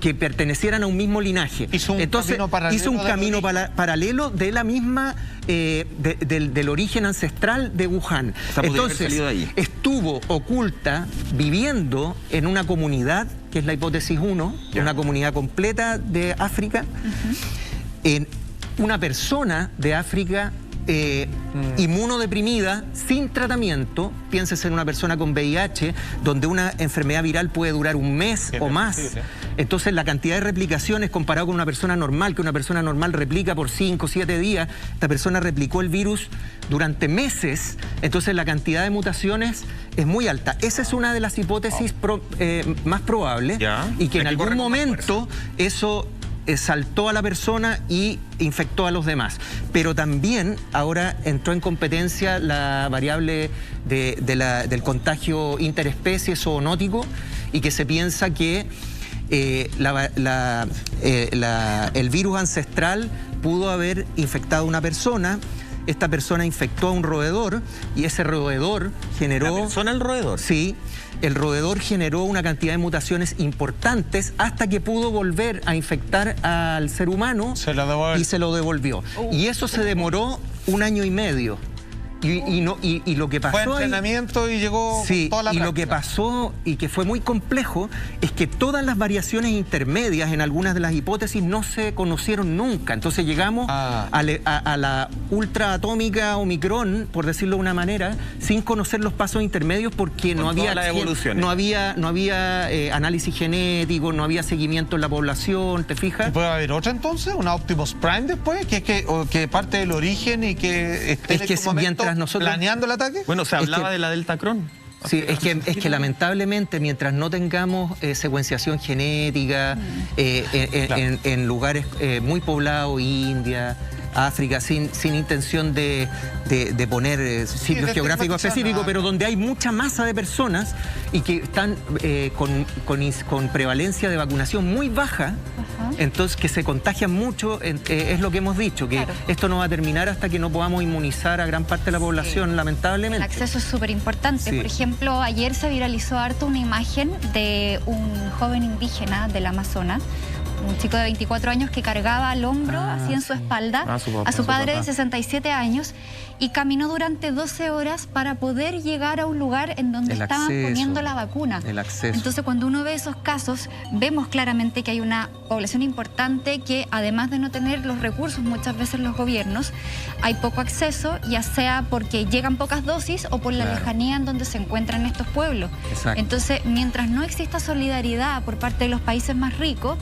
[SPEAKER 2] que pertenecieran a un mismo linaje. Hizo un camino paralelo de la misma, del origen ancestral de Wuhan.
[SPEAKER 1] O sea,
[SPEAKER 2] entonces, estuvo oculta, viviendo en una comunidad, que es la hipótesis 1, una comunidad completa de África, en una persona de África inmunodeprimida, sin tratamiento. Piénsese en una persona con VIH, donde una enfermedad viral puede durar un mes o más. Entonces la cantidad de replicaciones comparado con una persona normal, que una persona normal replica por 5 o 7 días, esta persona replicó el virus durante meses, entonces la cantidad de mutaciones es muy alta. Esa es una de las hipótesis más probables, y que en algún momento eso saltó a la persona y infectó a los demás. Pero también ahora entró en competencia la variable del contagio interespecie zoonótico, y que se piensa que el virus ancestral pudo haber infectado a una persona. Esta persona infectó a un roedor y ese roedor generó...
[SPEAKER 1] ¿La persona el roedor?
[SPEAKER 2] Sí. El roedor generó una cantidad de mutaciones importantes hasta que pudo volver a infectar al ser humano y se lo devolvió. Y eso se demoró 1 año y medio. Y lo que pasó
[SPEAKER 3] fue entrenamiento ahí, y llegó toda la práctica.
[SPEAKER 2] Lo que pasó, y que fue muy complejo, es que todas las variaciones intermedias en algunas de las hipótesis no se conocieron nunca. Entonces llegamos a la ultraatómica Omicron, por decirlo de una manera, sin conocer los pasos intermedios, porque no había análisis genético, no había seguimiento en la población, ¿te fijas?
[SPEAKER 3] ¿Puede haber otra entonces? ¿Una Optimus Prime después? Que parte del origen y que esté en este momento planeando el ataque.
[SPEAKER 1] Bueno, se hablaba de la Deltacron.
[SPEAKER 2] Sí, es que lamentablemente mientras no tengamos secuenciación genética en lugares muy poblados, India, África, sin intención de poner sitios geográficos específicos, pero donde hay mucha masa de personas y que están con prevalencia de vacunación muy baja, entonces que se contagian mucho, es lo que hemos dicho, que esto no va a terminar hasta que no podamos inmunizar a gran parte de la población, lamentablemente.
[SPEAKER 4] El acceso es súper importante. Por ejemplo, ayer se viralizó harto una imagen de un joven indígena del Amazonas, un chico de 24 años que cargaba al hombro, así en su espalda, a su padre de 67 años, y caminó durante 12 horas para poder llegar a un lugar en donde estaban poniendo la vacuna. Entonces, cuando uno ve esos casos, vemos claramente que hay una población importante que, además de no tener los recursos, muchas veces los gobiernos, hay poco acceso, ya sea porque llegan pocas dosis o por la lejanía en donde se encuentran estos pueblos. Entonces, mientras no exista solidaridad por parte de los países más ricos,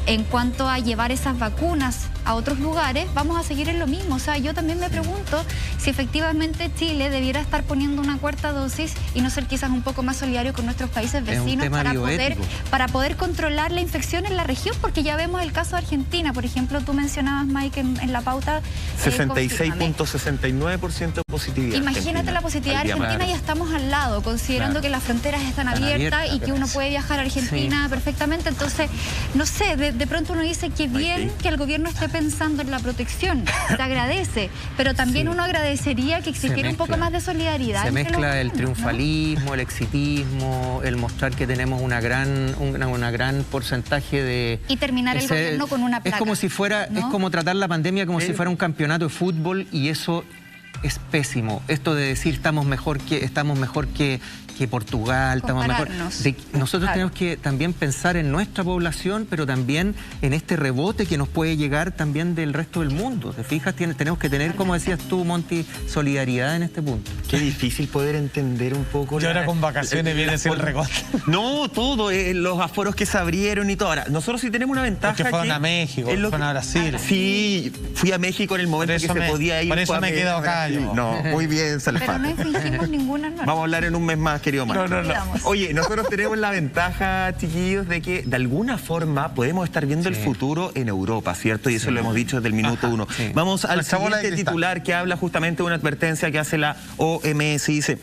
[SPEAKER 4] en cuanto a llevar esas vacunas a otros lugares, vamos a seguir en lo mismo. O sea, yo también me pregunto si efectivamente Chile debiera estar poniendo una 4ª dosis y no ser quizás un poco más solidario con nuestros países vecinos para poder controlar la infección en la región, porque ya vemos el caso de Argentina, por ejemplo, tú mencionabas, Mike, en la pauta.
[SPEAKER 1] 66.69% de positividad.
[SPEAKER 4] Imagínate la positividad de Argentina, ya estamos al lado, considerando que las fronteras están abiertas y que uno puede viajar a Argentina perfectamente. Entonces, no sé, de pronto uno dice que bien que el gobierno esté pensando en la protección, se agradece, pero también uno agradecería que existiera un poco más de solidaridad.
[SPEAKER 2] Se mezcla el triunfalismo, el exitismo, el mostrar que tenemos una gran porcentaje de...
[SPEAKER 4] Y terminar el gobierno con una placa.
[SPEAKER 2] Es como si fuera, es como tratar la pandemia como si fuera un campeonato de fútbol, y eso es pésimo. Esto de decir estamos mejor que Portugal, estamos mejor. Nosotros tenemos que también pensar en nuestra población, pero también en este rebote que nos puede llegar también del resto del mundo. ¿Te fijas? Tenemos que tener, como decías tú, Monty, solidaridad en este punto.
[SPEAKER 1] Qué difícil poder entender un poco.
[SPEAKER 3] Yo ahora con vacaciones viene a ser el rebote.
[SPEAKER 1] No, todo, los aforos que se abrieron y todo. Ahora, nosotros sí tenemos una ventaja.
[SPEAKER 3] Porque fueron a México, fueron a Brasil.
[SPEAKER 1] Sí, fui a México en el momento que se podía ir.
[SPEAKER 3] Por eso me quedo acá.
[SPEAKER 1] No, muy bien, Salafate.
[SPEAKER 4] Pero no infringimos ninguna norma.
[SPEAKER 1] Vamos a hablar en un mes más, querido Marco.
[SPEAKER 3] No.
[SPEAKER 1] Oye, nosotros tenemos la ventaja, chiquillos, de que de alguna forma podemos estar viendo el futuro en Europa, ¿cierto? Y eso lo hemos dicho desde el minuto 1. Vamos al siguiente titular, que habla justamente de una advertencia que hace la OMS. Dice: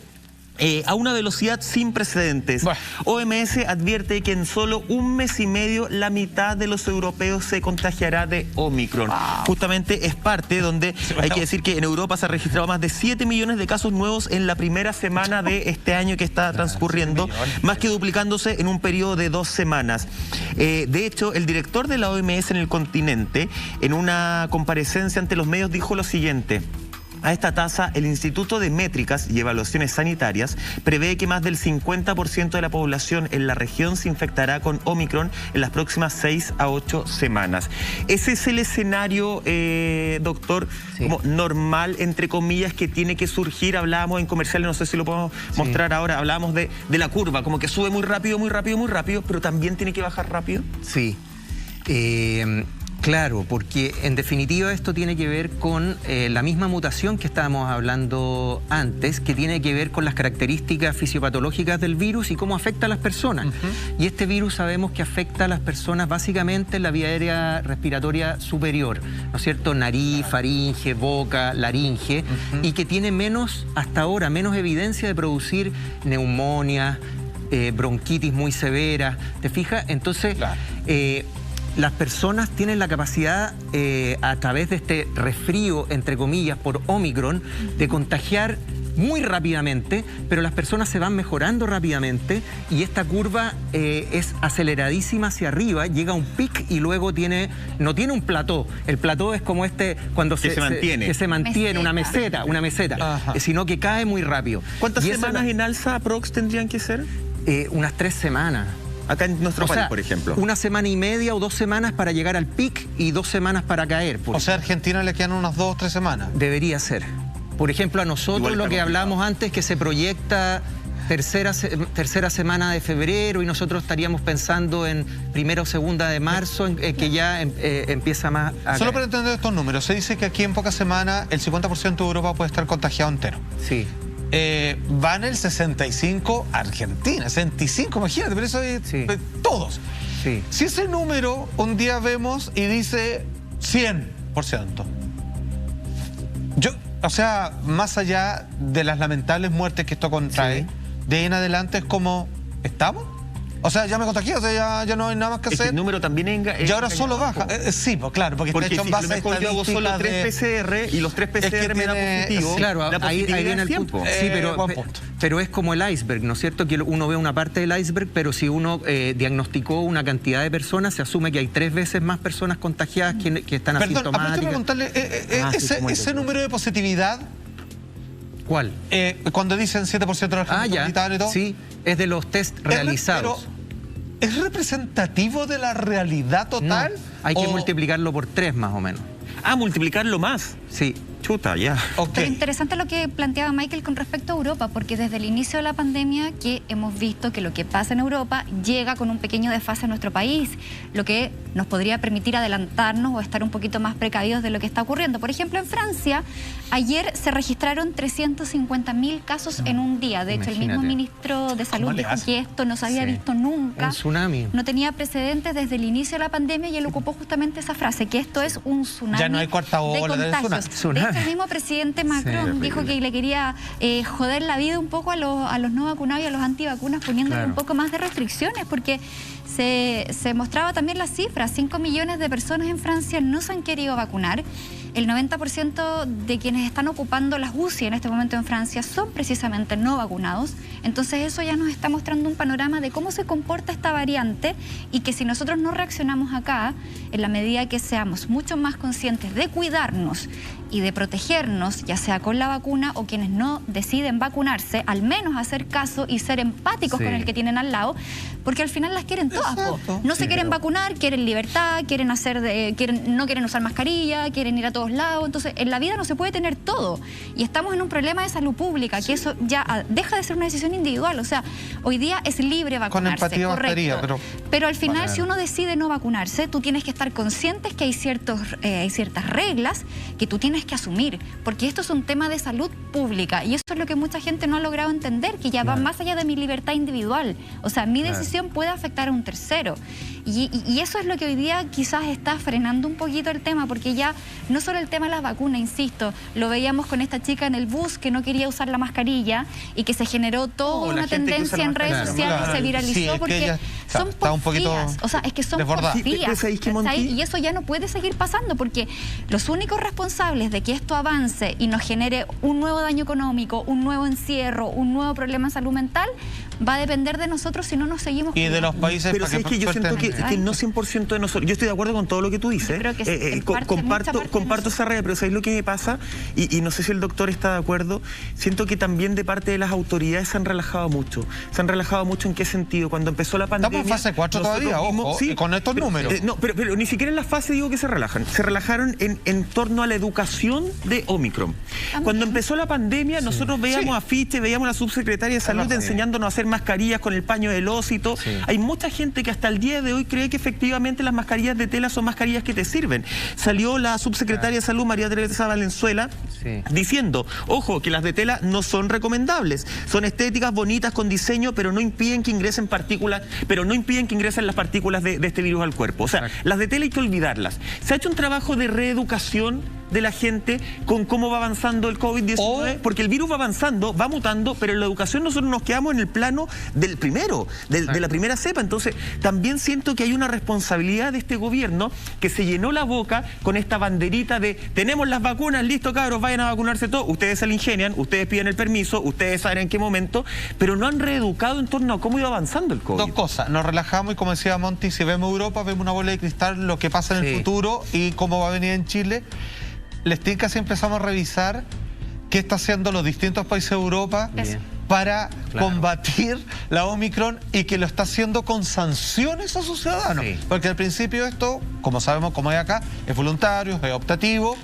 [SPEAKER 1] a una velocidad sin precedentes. Bueno. OMS advierte que en solo 1 mes y medio la mitad de los europeos se contagiará de Omicron. Wow. Justamente es parte donde hay que decir que en Europa se han registrado más de 7 millones de casos nuevos en la primera semana de este año que está transcurriendo, más que duplicándose en un periodo de 2 semanas. De hecho, el director de la OMS en el continente, en una comparecencia ante los medios, dijo lo siguiente: a esta tasa, el Instituto de Métricas y Evaluaciones Sanitarias prevé que más del 50% de la población en la región se infectará con Omicron en las próximas 6 a 8 semanas. ¿Ese es el escenario, doctor, como normal, entre comillas, que tiene que surgir? Hablábamos en comerciales, no sé si lo podemos mostrar ahora, hablábamos de la curva, como que sube muy rápido, muy rápido, muy rápido, pero también tiene que bajar rápido.
[SPEAKER 2] Sí. Claro, porque en definitiva esto tiene que ver con la misma mutación que estábamos hablando antes, que tiene que ver con las características fisiopatológicas del virus y cómo afecta a las personas. Y este virus sabemos que afecta a las personas básicamente en la vía aérea respiratoria superior, ¿no es cierto? Nariz, faringe, boca, laringe, y que tiene hasta ahora, menos evidencia de producir neumonía, bronquitis muy severa, ¿te fijas? Entonces, las personas tienen la capacidad, a través de este resfrío, entre comillas, por Omicron, de contagiar muy rápidamente, pero las personas se van mejorando rápidamente y esta curva es aceleradísima hacia arriba, llega a un pic y luego no tiene un plató. El plató es como cuando se mantiene, una meseta, sino que cae muy rápido.
[SPEAKER 1] ¿Cuántas semanas en alza aprox tendrían que ser?
[SPEAKER 2] Unas 3 semanas.
[SPEAKER 1] Acá en nuestro país, por ejemplo.
[SPEAKER 2] 1 semana y media o 2 semanas para llegar al pic y 2 semanas para caer.
[SPEAKER 3] O sea, a Argentina le quedan unas 2 o 3 semanas.
[SPEAKER 2] Debería ser. Por ejemplo, a nosotros lo que hablábamos antes, que se proyecta tercera semana de febrero y nosotros estaríamos pensando en 1ª o 2ª de marzo, que ya empieza más a
[SPEAKER 3] Solo para entender estos números, se dice que aquí en pocas semanas el 50% de Europa puede estar contagiado entero.
[SPEAKER 2] Sí.
[SPEAKER 3] Van el 65 Argentina, 65, imagínate, pero eso es todos.
[SPEAKER 2] Sí.
[SPEAKER 3] Si ese número un día vemos y dice 100%, o sea, más allá de las lamentables muertes que esto contrae, de ahí en adelante es como, ¿estamos? O sea, ya me contagié, o sea, ya no hay nada más que hacer.
[SPEAKER 1] El número también
[SPEAKER 3] y ahora solo baja. Sí, pues claro, porque está hecho en base a
[SPEAKER 1] estadísticas. Yo hago solo 3 PCR y los 3 PCR me dan positivo.
[SPEAKER 2] Claro, ahí viene el punto. Sí, pero es como el iceberg, ¿no es cierto? Que uno ve una parte del iceberg, pero si uno diagnosticó una cantidad de personas, se asume que hay 3 veces más personas contagiadas que están asintomáticas.
[SPEAKER 3] Perdón, preguntarle, ese número de positividad...
[SPEAKER 2] ¿Cuál?
[SPEAKER 3] Cuando dicen 7% de los argentinos y todo.
[SPEAKER 2] Sí, es de los test realizados.
[SPEAKER 3] Pero, ¿es representativo de la realidad total?
[SPEAKER 2] No, hay que multiplicarlo por 3 más o menos.
[SPEAKER 1] Ah, multiplicarlo más.
[SPEAKER 2] Sí.
[SPEAKER 1] Chuta, ya.
[SPEAKER 4] Pero interesante lo que planteaba Michael con respecto a Europa, porque desde el inicio de la pandemia que hemos visto que lo que pasa en Europa llega con un pequeño desfase a nuestro país, lo que nos podría permitir adelantarnos o estar un poquito más precavidos de lo que está ocurriendo. Por ejemplo, en Francia, ayer se registraron 350.000 casos en un día. De hecho, el mismo ministro de Salud dijo que esto no se había visto nunca.
[SPEAKER 2] Un tsunami.
[SPEAKER 4] No tenía precedentes desde el inicio de la pandemia y él ocupó justamente esa frase, que esto es un tsunami.
[SPEAKER 3] Ya no hay cuarta ola de
[SPEAKER 4] contagios. El mismo presidente Macron dijo que le quería joder la vida un poco a los no vacunados y a los antivacunas, poniéndole un poco más de restricciones, porque se mostraba también la cifra: 5 millones de personas en Francia no se han querido vacunar. El 90% de quienes están ocupando las UCI en este momento en Francia son precisamente no vacunados. Entonces eso ya nos está mostrando un panorama de cómo se comporta esta variante, y que si nosotros no reaccionamos acá, en la medida que seamos mucho más conscientes de cuidarnos y de protegernos, ya sea con la vacuna o quienes no deciden vacunarse, al menos hacer caso y ser empáticos con el que tienen al lado, porque al final las quieren todas. No se quieren vacunar, quieren libertad, no quieren usar mascarilla, quieren ir a todos lados. Entonces, en la vida no se puede tener todo. Y estamos en un problema de salud pública, que eso ya deja de ser una decisión individual. O sea, hoy día es libre vacunarse,
[SPEAKER 3] con empatía,
[SPEAKER 4] correcto. Pero al final, si uno decide no vacunarse, tú tienes que estar consciente que hay ciertas reglas que tú tienes que asumir. asumir, porque esto es un tema de salud pública y eso es lo que mucha gente no ha logrado entender, que ya va más allá de mi libertad individual. O sea, mi decisión puede afectar a un tercero. Y eso es lo que hoy día quizás está frenando un poquito el tema, porque ya no solo el tema de las vacunas, insisto, lo veíamos con esta chica en el bus que no quería usar la mascarilla y que se generó toda una tendencia en redes sociales y se viralizó porque son porfías. O sea, es que son porfías. Y eso ya no puede seguir pasando, porque los únicos responsables de que esto avance y nos genere un nuevo daño económico, un nuevo encierro, un nuevo problema de salud mental, va a depender de nosotros si no nos seguimos
[SPEAKER 3] cuidando. Y de los países...
[SPEAKER 1] Pero es que yo siento que no 100% de nosotros. Yo estoy de acuerdo con todo lo que tú dices. Comparto esa red, pero ¿sabéis lo que me pasa? Y no sé si el doctor está de acuerdo. Siento que también de parte de las autoridades se han relajado mucho. ¿Se han relajado mucho en qué sentido? Cuando empezó la pandemia...
[SPEAKER 3] Estamos en fase 4 todavía, ojo, sí, con estos números.
[SPEAKER 1] No, pero ni siquiera en la fase digo que se relajan. Se relajaron en torno a la educación de Omicron. Cuando empezó la pandemia, nosotros veíamos afiches, veíamos a la subsecretaria de Salud enseñándonos a hacer mascarillas con el paño del ósito. Hay mucha gente que hasta el día de hoy cree que efectivamente las mascarillas de tela son mascarillas que te sirven. Salió la subsecretaria de Salud, María Teresa Valenzuela, diciendo, ojo, que las de tela no son recomendables. Son estéticas, bonitas, con diseño, pero no impiden que ingresen partículas, las partículas de este virus al cuerpo. O sea, las de tela hay que olvidarlas. Se ha hecho un trabajo de reeducación de la gente con cómo va avanzando el COVID-19, porque el virus va avanzando, va mutando, pero en la educación nosotros nos quedamos en el plano del primero, de la primera cepa. Entonces, también siento que hay una responsabilidad de este gobierno que se llenó la boca con esta banderita de tenemos las vacunas, listo cabros, vayan a vacunarse todos. Ustedes se la ingenian, ustedes piden el permiso, ustedes saben en qué momento, pero no han reeducado en torno a cómo iba avanzando el COVID.
[SPEAKER 3] Dos cosas, nos relajamos y como decía Monty, si vemos Europa, vemos una bola de cristal, lo que pasa en el futuro y cómo va a venir en Chile. Les tinca si empezamos a revisar qué está haciendo los distintos países de Europa para combatir la Omicron y que lo está haciendo con sanciones a sus ciudadanos. Porque al principio esto, como sabemos, como hay acá, es voluntario, es optativo,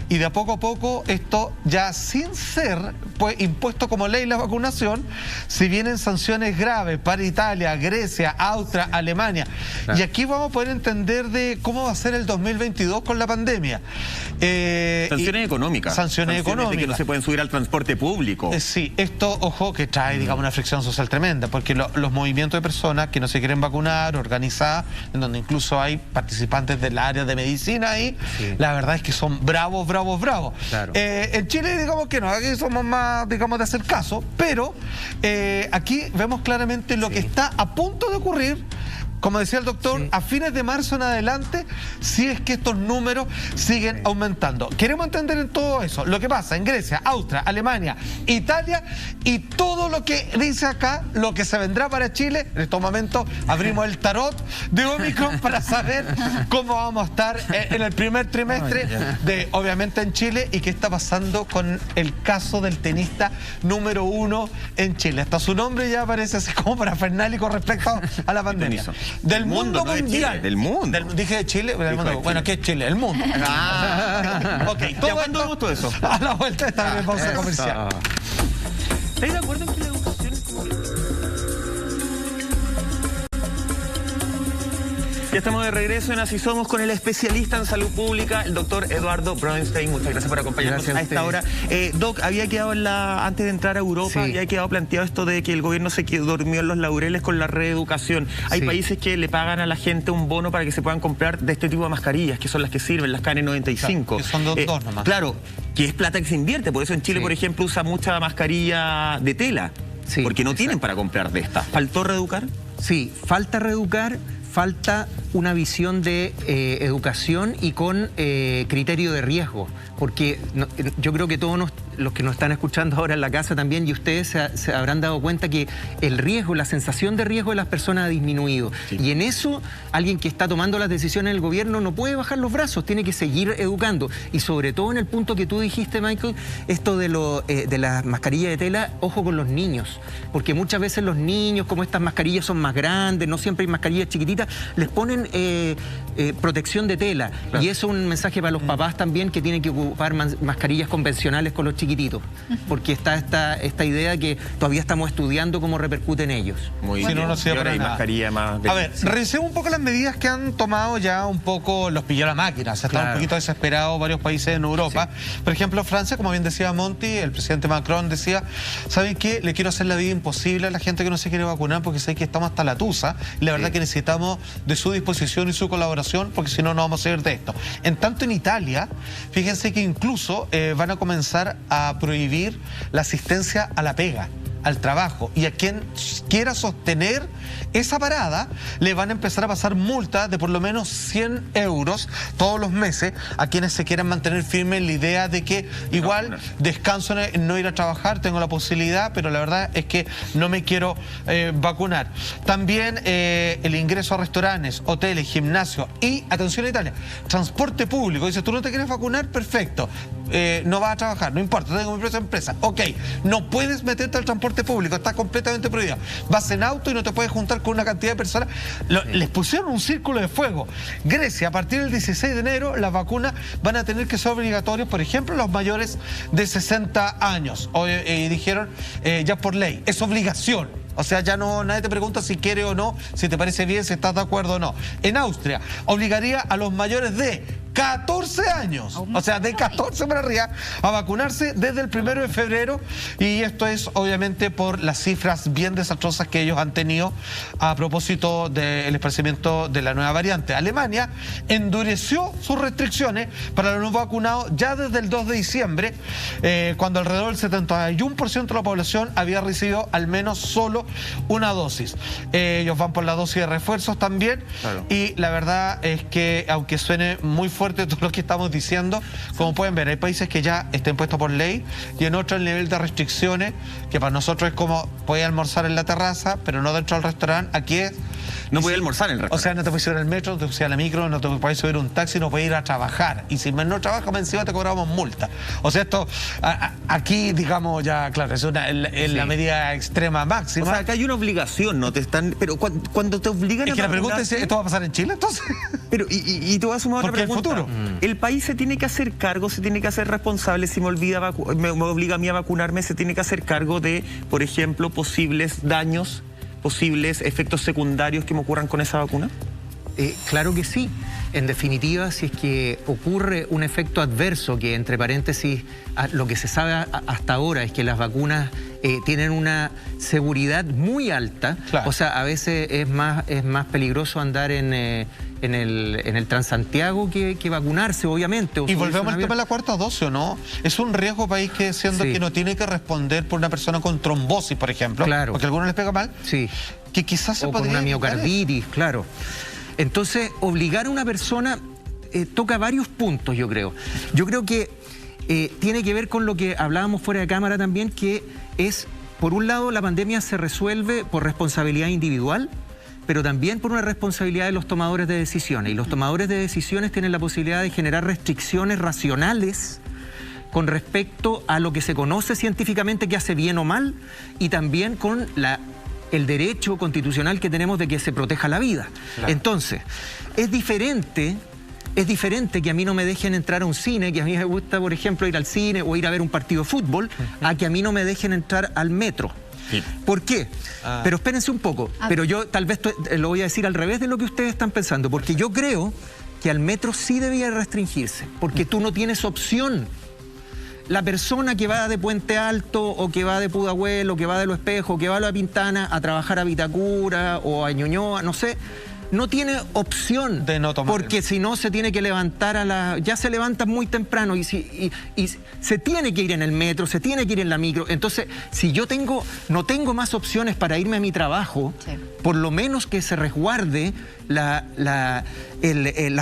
[SPEAKER 3] y de a poco esto ya sin ser pues, impuesto como ley la vacunación, si vienen sanciones graves para Italia, Grecia, Austria, Alemania, y aquí vamos a poder entender de cómo va a ser el 2022 con la pandemia.
[SPEAKER 1] Sanciones económicas.
[SPEAKER 3] Sanciones económicas.
[SPEAKER 1] De que no se pueden subir al transporte público.
[SPEAKER 3] Sí, esto, ojo, que trae, digamos, una fricción social tremenda, porque los movimientos de personas que no se quieren vacunar, organizadas, en donde incluso hay participantes del área de medicina ahí, la verdad es que son bravos. En Chile, digamos que no, aquí somos más, digamos, de hacer caso, pero aquí vemos claramente lo que está a punto de ocurrir. Como decía el doctor, a fines de marzo en adelante, si es que estos números siguen aumentando. Queremos entender en todo eso lo que pasa en Grecia, Austria, Alemania, Italia y todo lo que dice acá, lo que se vendrá para Chile. En estos momentos abrimos el tarot de Omicron para saber cómo vamos a estar en el primer trimestre de, obviamente, en Chile y qué está pasando con el caso del tenista número 1 en Chile. Hasta su nombre ya aparece así como parafernalia con respecto a la pandemia. Del mundo mundial.
[SPEAKER 1] Chile, del mundo.
[SPEAKER 3] Dije de Chile, del mundo. Bueno, ¿qué es Chile? El mundo. Ok, todo eso. A la vuelta de esta pausa comercial.
[SPEAKER 1] ¿Estáis de acuerdo en que la educación es como... Ya estamos de regreso en Así Somos con el especialista en salud pública, el doctor Eduardo Bronstein. Muchas gracias por acompañarnos a esta hora. Doc, había quedado antes de entrar a Europa, había quedado planteado esto de que el gobierno se durmió en los laureles con la reeducación. Hay países que le pagan a la gente un bono para que se puedan comprar de este tipo de mascarillas, que son las que sirven, las KN95.
[SPEAKER 3] Claro, que son dos nomás.
[SPEAKER 1] Claro, que es plata que se invierte. Por eso en Chile, por ejemplo, usa mucha mascarilla de tela, porque no tienen para comprar de estas. ¿Faltó reeducar?
[SPEAKER 2] Sí, falta reeducar. Falta una visión de educación y con criterio de riesgo, porque yo creo que todos los que nos están escuchando ahora en la casa también, y ustedes se habrán dado cuenta que el riesgo, la sensación de riesgo de las personas ha disminuido. Y en eso, alguien que está tomando las decisiones en el gobierno no puede bajar los brazos, tiene que seguir educando. Y sobre todo en el punto que tú dijiste, Michael, esto de las mascarillas de tela, ojo con los niños, porque muchas veces los niños, como estas mascarillas son más grandes, no siempre hay mascarillas chiquititas, les ponen protección de tela. Y eso es un mensaje para los papás también, que tienen que ocupar mascarillas convencionales con los chiquitos. chiquititos, porque está esta idea que todavía estamos estudiando cómo repercute en ellos.
[SPEAKER 1] Muy bien.
[SPEAKER 3] No sirve para nada.
[SPEAKER 1] Mascarilla más
[SPEAKER 3] a ver, revisemos un poco las medidas que han tomado ya un poco, los pilló la máquina. Se están un poquito desesperados varios países en Europa. Sí. Por ejemplo, Francia, como bien decía Monty, el presidente Macron decía, ¿saben qué? Le quiero hacer la vida imposible a la gente que no se quiere vacunar porque sé que estamos hasta la tusa y la verdad que necesitamos de su disposición y su colaboración porque si no, no vamos a salir de esto. En tanto, en Italia, fíjense que incluso van a comenzar a prohibir la asistencia a la pega, al trabajo, y a quien quiera sostener esa parada le van a empezar a pasar multas de por lo menos 100 euros todos los meses a quienes se quieran mantener firmes en la idea de que igual descanso en no ir a trabajar, tengo la posibilidad, pero la verdad es que no me quiero vacunar. También el ingreso a restaurantes, hoteles, gimnasios y, atención a Italia, transporte público. Dice, ¿tú no te quieres vacunar? Perfecto. No vas a trabajar, no importa, tengo mi propia empresa. Ok, no puedes meterte al transporte público, está completamente prohibido. Vas en auto y no te puedes juntar con una cantidad de personas. Les pusieron un círculo de fuego. Grecia, a partir del 16 de enero, las vacunas van a tener que ser obligatorias, por ejemplo, los mayores de 60 años. Dijeron, ya por ley, es obligación. O sea, ya no, nadie te pregunta si quiere o no, si te parece bien, si estás de acuerdo o no. En Austria, obligaría a los mayores de 14 años, o sea, de 14 para arriba, a vacunarse desde el 1 de febrero. Y esto es, obviamente, por las cifras bien desastrosas que ellos han tenido a propósito del esparcimiento de la nueva variante. Alemania endureció sus restricciones para los no vacunados ya desde el 2 de diciembre, cuando alrededor del 71% de la población había recibido al menos solo una dosis. Ellos van por la dosis de refuerzos también. Claro. Y la verdad es que, aunque suene muy fuerte todo lo que estamos diciendo, como pueden ver, hay países que ya están puestos por ley y en otro el nivel de restricciones, que para nosotros es como puedes almorzar en la terraza, pero no dentro del restaurante. Aquí es...
[SPEAKER 1] No puedes almorzar en el restaurante.
[SPEAKER 3] O sea, no te puedes subir al metro, no te puedes subir a la micro, no te puedes subir un taxi, no puedes ir a trabajar. Y si no trabajas, encima te cobramos multa. O sea, esto aquí, digamos, ya, claro, es la medida extrema máxima.
[SPEAKER 1] O sea, acá hay una obligación, no te están... Pero cuando te obligan
[SPEAKER 3] a... Es que la pregunta es, ¿esto va a pasar en Chile, entonces?
[SPEAKER 1] Pero, y te voy a sumar otra pregunta. El futuro. El país se tiene que hacer cargo, se tiene que hacer responsable. Si me obliga a mí a vacunarme, se tiene que hacer cargo de, por ejemplo, posibles daños, posibles efectos secundarios que me ocurran con esa vacuna.
[SPEAKER 2] Claro que sí. En definitiva, si es que ocurre un efecto adverso, que entre paréntesis, lo que se sabe hasta ahora es que las vacunas tienen una seguridad muy alta. Claro. O sea, a veces es más peligroso andar en el Transantiago que vacunarse, obviamente.
[SPEAKER 3] Y volvemos al tema de la cuarta dosis, ¿o no? Es un riesgo país que, siendo que no tiene que responder por una persona con trombosis, por ejemplo, claro, porque a algunos les pega mal, que quizás se podría...
[SPEAKER 2] O con una miocarditis, claro. Entonces, obligar a una persona toca varios puntos, yo creo. Yo creo que tiene que ver con lo que hablábamos fuera de cámara también, que es, por un lado, la pandemia se resuelve por responsabilidad individual, pero también por una responsabilidad de los tomadores de decisiones. Y los tomadores de decisiones tienen la posibilidad de generar restricciones racionales con respecto a lo que se conoce científicamente que hace bien o mal, y también con el derecho constitucional que tenemos de que se proteja la vida. Claro. Entonces, es diferente que a mí no me dejen entrar a un cine, que a mí me gusta, por ejemplo, ir al cine o ir a ver un partido de fútbol, a que a mí no me dejen entrar al metro. Sí. ¿Por qué? Pero espérense un poco. Pero yo tal vez lo voy a decir al revés de lo que ustedes están pensando, porque yo creo que al metro sí debía restringirse, porque tú no tienes opción. La persona que va de Puente Alto o que va de Pudahuel o que va de Los Espejos o que va a La Pintana a trabajar a Vitacura o a Ñuñoa, no sé, no tiene opción de no tomar, porque si no se tiene que levantar ya se levanta muy temprano y se tiene que ir en el metro, se tiene que ir en la micro. Entonces, si yo no tengo más opciones para irme a mi trabajo, por lo menos que se resguarde la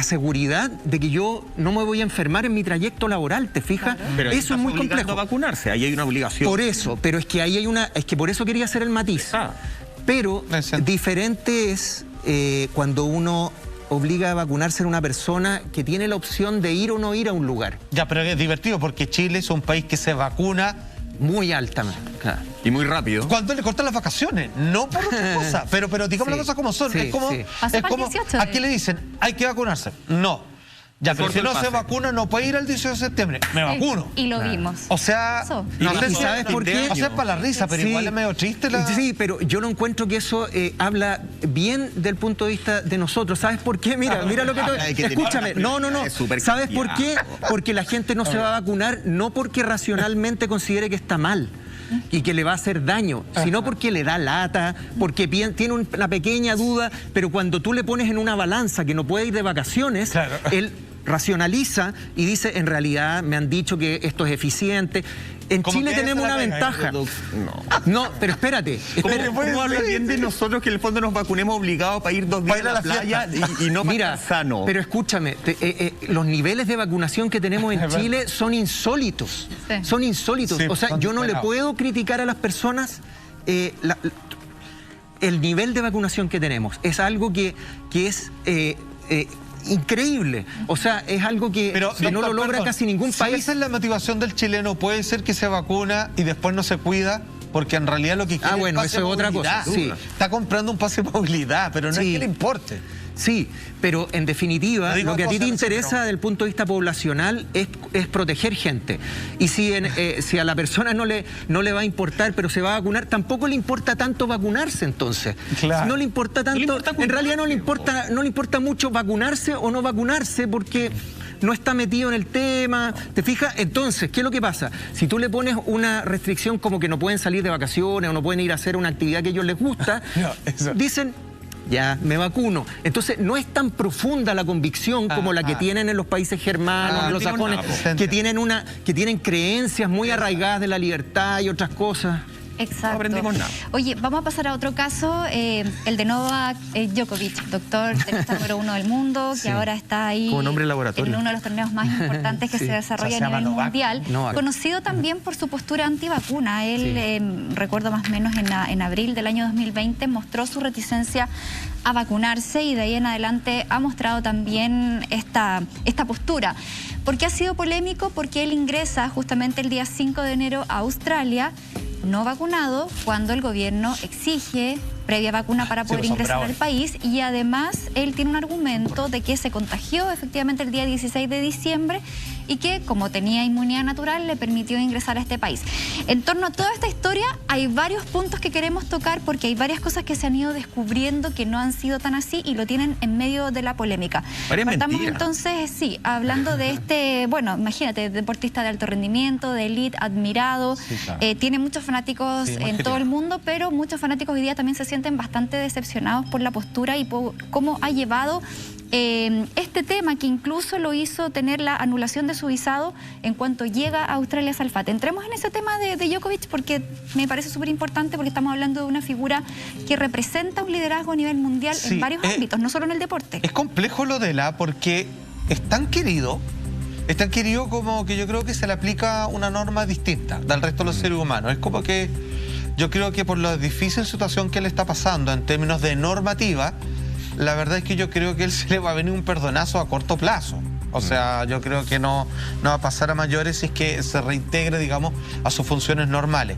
[SPEAKER 2] seguridad de que yo no me voy a enfermar en mi trayecto laboral, ¿te fijas?
[SPEAKER 1] Pero eso es muy complejo. A vacunarse, ahí hay una obligación.
[SPEAKER 2] Por eso, pero es que ahí hay es que por eso quería hacer el matiz. Pero diferente es cuando uno obliga a vacunarse a una persona que tiene la opción de ir o no ir a un lugar.
[SPEAKER 3] Ya, pero es divertido porque Chile es un país que se vacuna
[SPEAKER 2] muy altamente. Claro.
[SPEAKER 1] Y muy rápido.
[SPEAKER 3] Cuando le cortan las vacaciones, no por otra cosa. Pero digamos las cosas como son. Es como, ¿a quién le dicen? Hay que vacunarse. No. Ya, pero si no se vacuna, no puede ir el 18 de septiembre. Me vacuno.
[SPEAKER 4] Y lo vimos.
[SPEAKER 3] O sea,
[SPEAKER 2] no sé si sabes por qué.
[SPEAKER 3] O sea, es para la risa, pero igual es medio triste.
[SPEAKER 2] Sí, pero yo no encuentro que eso habla bien del punto de vista de nosotros. ¿Sabes por qué? Mira lo que escúchame. No. ¿Sabes por qué? Porque la gente no se va a vacunar, no porque racionalmente considere que está mal y que le va a hacer daño, sino porque le da lata, porque tiene una pequeña duda, pero cuando tú le pones en una balanza que no puede ir de vacaciones, él racionaliza y dice, en realidad me han dicho que esto es eficiente. En Chile tenemos una ventaja. No, pero espérate.
[SPEAKER 1] ¿Cómo habla bien de nosotros que en el fondo nos vacunemos obligados para ir 2 días a la playa y no para estar sano?
[SPEAKER 2] Pero escúchame, los niveles de vacunación que tenemos en Chile son insólitos. Sí. Son insólitos. Sí, o sea, yo no le puedo criticar a las personas el nivel de vacunación que tenemos. Es algo que es increíble. O sea, es algo que no lo logra casi ningún país.
[SPEAKER 3] Esa es la motivación del chileno. Puede ser que se vacuna y después no se cuida, porque en realidad lo que quiere
[SPEAKER 2] bueno, eso es otra cosa.
[SPEAKER 3] Sí. Está comprando un pase de movilidad, pero no es que le importe.
[SPEAKER 2] Sí, pero en definitiva, lo que a ti te interesa desde el punto de vista poblacional es proteger gente. Y si a la persona no le va a importar, pero se va a vacunar, tampoco le importa tanto vacunarse entonces. Claro. No le importa tanto, en realidad no le importa mucho vacunarse o no vacunarse, porque no está metido en el tema, ¿te fijas? Entonces, ¿qué es lo que pasa? Si tú le pones una restricción como que no pueden salir de vacaciones o no pueden ir a hacer una actividad que a ellos les gusta, dicen, ya, me vacuno. Entonces, no es tan profunda la convicción como la que tienen en los países germanos, en los sajones, que tienen creencias muy arraigadas de la libertad y otras cosas.
[SPEAKER 4] Exacto. No
[SPEAKER 1] aprendimos nada.
[SPEAKER 4] Oye, vamos a pasar a otro caso, el de Novak Djokovic, doctor tenista número 1 del mundo, que ahora está ahí
[SPEAKER 1] como nombre laboratorio
[SPEAKER 4] en uno de los torneos más importantes que se desarrolla a nivel mundial. Conocido también por su postura antivacuna. Él, recuerdo más o menos en abril del año 2020, mostró su reticencia a vacunarse y de ahí en adelante ha mostrado también esta postura. ¿Por qué ha sido polémico? Porque él ingresa justamente el día 5 de enero a Australia, no vacunado, cuando el gobierno exige previa vacuna para poder ingresar al país, y además él tiene un argumento de que se contagió efectivamente el día 16 de diciembre y que, como tenía inmunidad natural, le permitió ingresar a este país. En torno a toda esta historia hay varios puntos que queremos tocar, porque hay varias cosas que se han ido descubriendo que no han sido tan así y lo tienen en medio de la polémica. Partamos entonces, hablando de este, bueno, imagínate, deportista de alto rendimiento, de élite, admirado, tiene muchos fanáticos en todo el mundo, pero muchos fanáticos hoy día también se sienten bastante decepcionados por la postura y por cómo ha llevado este tema, que incluso lo hizo tener la anulación de su visado en cuanto llega a Australia Salfate. Entremos en ese tema de Djokovic, porque me parece súper importante, porque estamos hablando de una figura que representa un liderazgo a nivel mundial en varios ámbitos, no solo en el deporte.
[SPEAKER 3] Es complejo lo de porque es tan querido como que yo creo que se le aplica una norma distinta del resto de los seres humanos. Es como que yo creo que por la difícil situación que le está pasando en términos de normativa, la verdad es que yo creo que él se le va a venir un perdonazo a corto plazo. O sea, yo creo que no va a pasar a mayores si es que se reintegre, digamos, a sus funciones normales.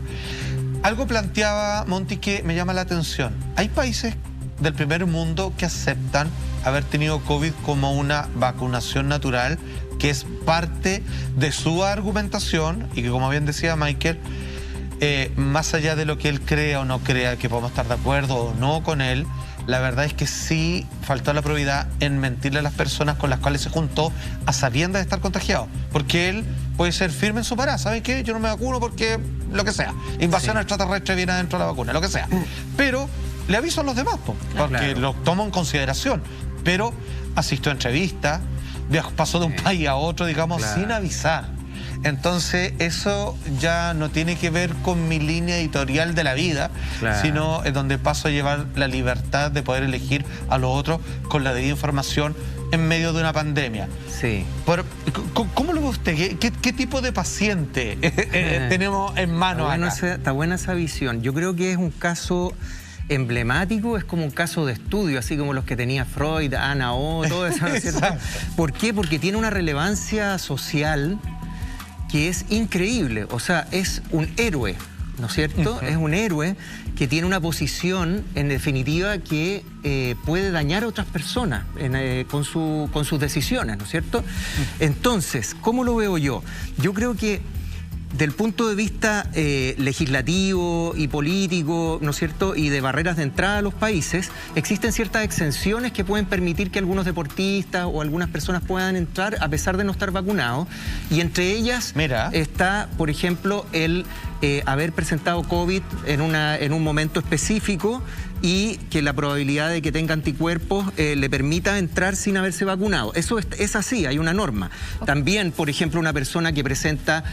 [SPEAKER 3] Algo planteaba Monty que me llama la atención. Hay países del primer mundo que aceptan haber tenido COVID como una vacunación natural, que es parte de su argumentación y que, como bien decía Michael, más allá de lo que él crea o no crea, que podemos estar de acuerdo o no con él, la verdad es que sí faltó la probidad en mentirle a las personas con las cuales se juntó a sabiendas de estar contagiado. Porque él puede ser firme en su parada. ¿Saben qué? Yo no me vacuno porque lo que sea. Invasión extraterrestre viene adentro de la vacuna, lo que sea. Pero le aviso a los demás, porque lo tomo en consideración. Pero asistió a entrevistas, pasó de un país a otro, digamos, sin avisar. Entonces, eso ya no tiene que ver con mi línea editorial de la vida, sino en donde paso a llevar la libertad de poder elegir a los otros con la debida información en medio de una pandemia.
[SPEAKER 2] Sí.
[SPEAKER 3] ¿Cómo lo ve usted? ¿Qué tipo de paciente tenemos en mano acá?
[SPEAKER 2] Está buena esa visión. Yo creo que es un caso emblemático, es como un caso de estudio, así como los que tenía Freud, Ana O, todo eso, ¿no es cierto? ¿Por qué? Porque tiene una relevancia social que es increíble. O sea, es un héroe ¿no es cierto? Es un héroe que tiene una posición, en definitiva, que puede dañar a otras personas con sus decisiones, ¿no es cierto? Entonces, ¿cómo lo veo yo? Yo creo que del punto de vista legislativo y político, ¿no es cierto?, y de barreras de entrada a los países, existen ciertas exenciones que pueden permitir que algunos deportistas o algunas personas puedan entrar a pesar de no estar vacunados, y entre ellas está, por ejemplo, el haber presentado COVID en un momento específico y que la probabilidad de que tenga anticuerpos le permita entrar sin haberse vacunado. Eso es así, hay una norma. También, por ejemplo, una persona que presenta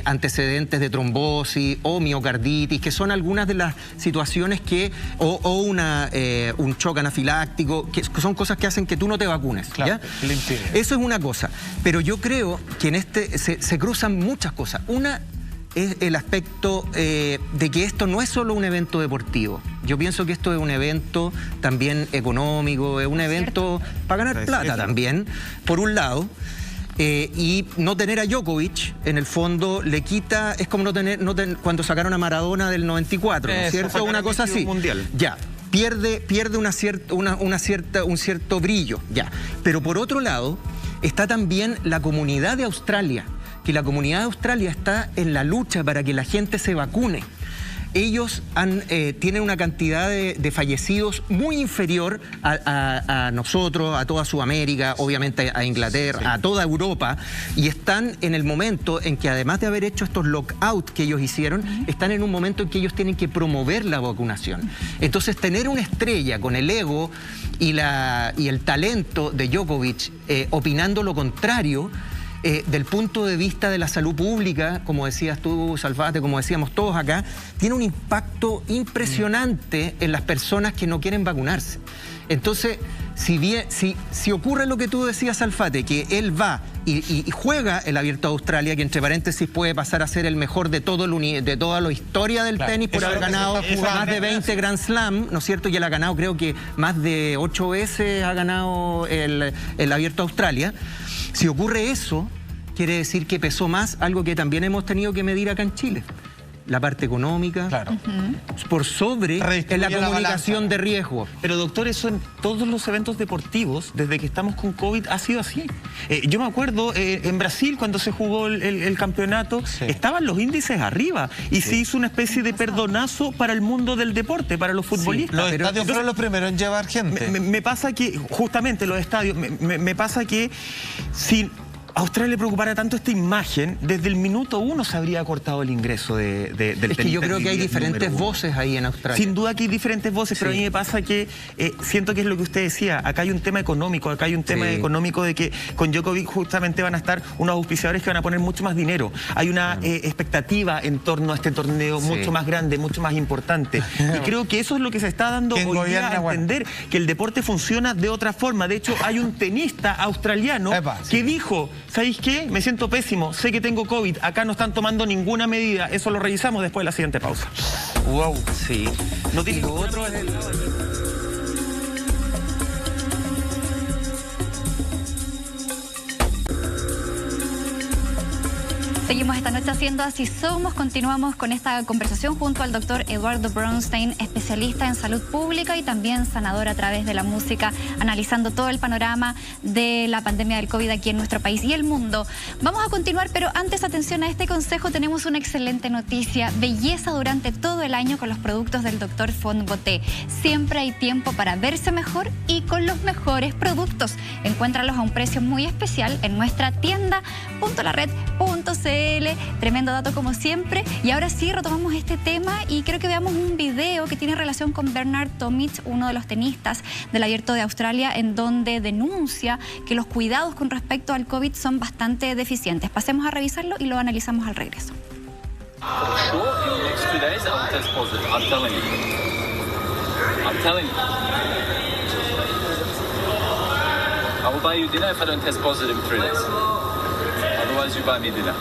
[SPEAKER 2] antecedentes de trombosis o miocarditis, que son algunas de las situaciones que, o un shock anafiláctico, que son cosas que hacen que tú no te vacunes.
[SPEAKER 3] Claro,
[SPEAKER 2] ¿ya? Eso es una cosa. Pero yo creo que en se cruzan muchas cosas. Una es el aspecto de que esto no es solo un evento deportivo. Yo pienso que esto es un evento también económico, es un evento para ganar plata también, por un lado. Y no tener a Djokovic, en el fondo, le quita, es como no tener cuando sacaron a Maradona del 94, ¿no es cierto? Una cosa así.
[SPEAKER 1] Mundial.
[SPEAKER 2] Ya. Pierde un cierto brillo, ya. Pero por otro lado, está también la comunidad de Australia, que la comunidad de Australia está en la lucha para que la gente se vacune. Ellos tienen una cantidad de fallecidos muy inferior a nosotros, a toda Sudamérica, obviamente a Inglaterra, a toda Europa, y están en el momento en que, además de haber hecho estos lockout que ellos hicieron, están en un momento en que ellos tienen que promover la vacunación. Entonces, tener una estrella con el ego y el talento de Djokovic opinando lo contrario, del punto de vista de la salud pública, como decías tú, Salvate, como decíamos todos acá, tiene un impacto impresionante en las personas que no quieren vacunarse. Entonces, si ocurre lo que tú decías, Salfate, que él va y juega el Abierto de Australia, que entre paréntesis puede pasar a ser el mejor de toda la historia del tenis, por haber ganado más de 20 Grand Slam, ¿no es cierto? Y él ha ganado, creo que más de 8 veces ha ganado el Abierto de Australia. Si ocurre eso, quiere decir que pesó más algo que también hemos tenido que medir acá en Chile. La parte económica, por sobre en la comunicación de riesgo.
[SPEAKER 1] Pero doctor, eso en todos los eventos deportivos, desde que estamos con COVID, ha sido así. Yo me acuerdo, en Brasil, cuando se jugó el campeonato, estaban los índices arriba y se hizo una especie de perdonazo para el mundo del deporte, para los futbolistas.
[SPEAKER 3] Los estadios fueron los primeros en llevar gente.
[SPEAKER 1] Me pasa que, justamente los estadios, me pasa que si a Australia le preocupara tanto esta imagen, desde el minuto 1 se habría cortado el ingreso del tenis.
[SPEAKER 2] Es que yo creo que hay diferentes voces ahí en Australia.
[SPEAKER 1] Sin duda que hay diferentes voces, pero a mí me pasa que siento que es lo que usted decía, acá hay un tema económico, de que con Djokovic justamente van a estar unos auspiciadores que van a poner mucho más dinero. Hay una expectativa en torno a este torneo mucho más grande, mucho más importante. Y creo que eso es lo que se está dando hoy día a entender, que el deporte funciona de otra forma. De hecho, hay un tenista australiano que dijo: ¿sabéis qué? Me siento pésimo, sé que tengo COVID, acá no están tomando ninguna medida. Eso lo revisamos después de la siguiente pausa.
[SPEAKER 2] Wow, sí.
[SPEAKER 1] No digo otro es el...
[SPEAKER 4] Seguimos esta noche haciendo Así Somos. Continuamos con esta conversación junto al doctor Eduardo Bronstein, especialista en salud pública y también sanador a través de la música, analizando todo el panorama de la pandemia del COVID aquí en nuestro país y el mundo. Vamos a continuar, pero antes, atención a este consejo, tenemos una excelente noticia. Belleza durante todo el año con los productos del doctor Font Beauté. Siempre hay tiempo para verse mejor y con los mejores productos. Encuéntralos a un precio muy especial en nuestra tienda.lared.cl. Tremendo dato como siempre. Y ahora sí, retomamos este tema y creo que veamos un video que tiene relación con Bernard Tomic, uno de los tenistas del Abierto de Australia, en donde denuncia que los cuidados con respecto al COVID son bastante deficientes. Pasemos a revisarlo y lo analizamos al regreso.
[SPEAKER 5] Otherwise, you buy me dinner.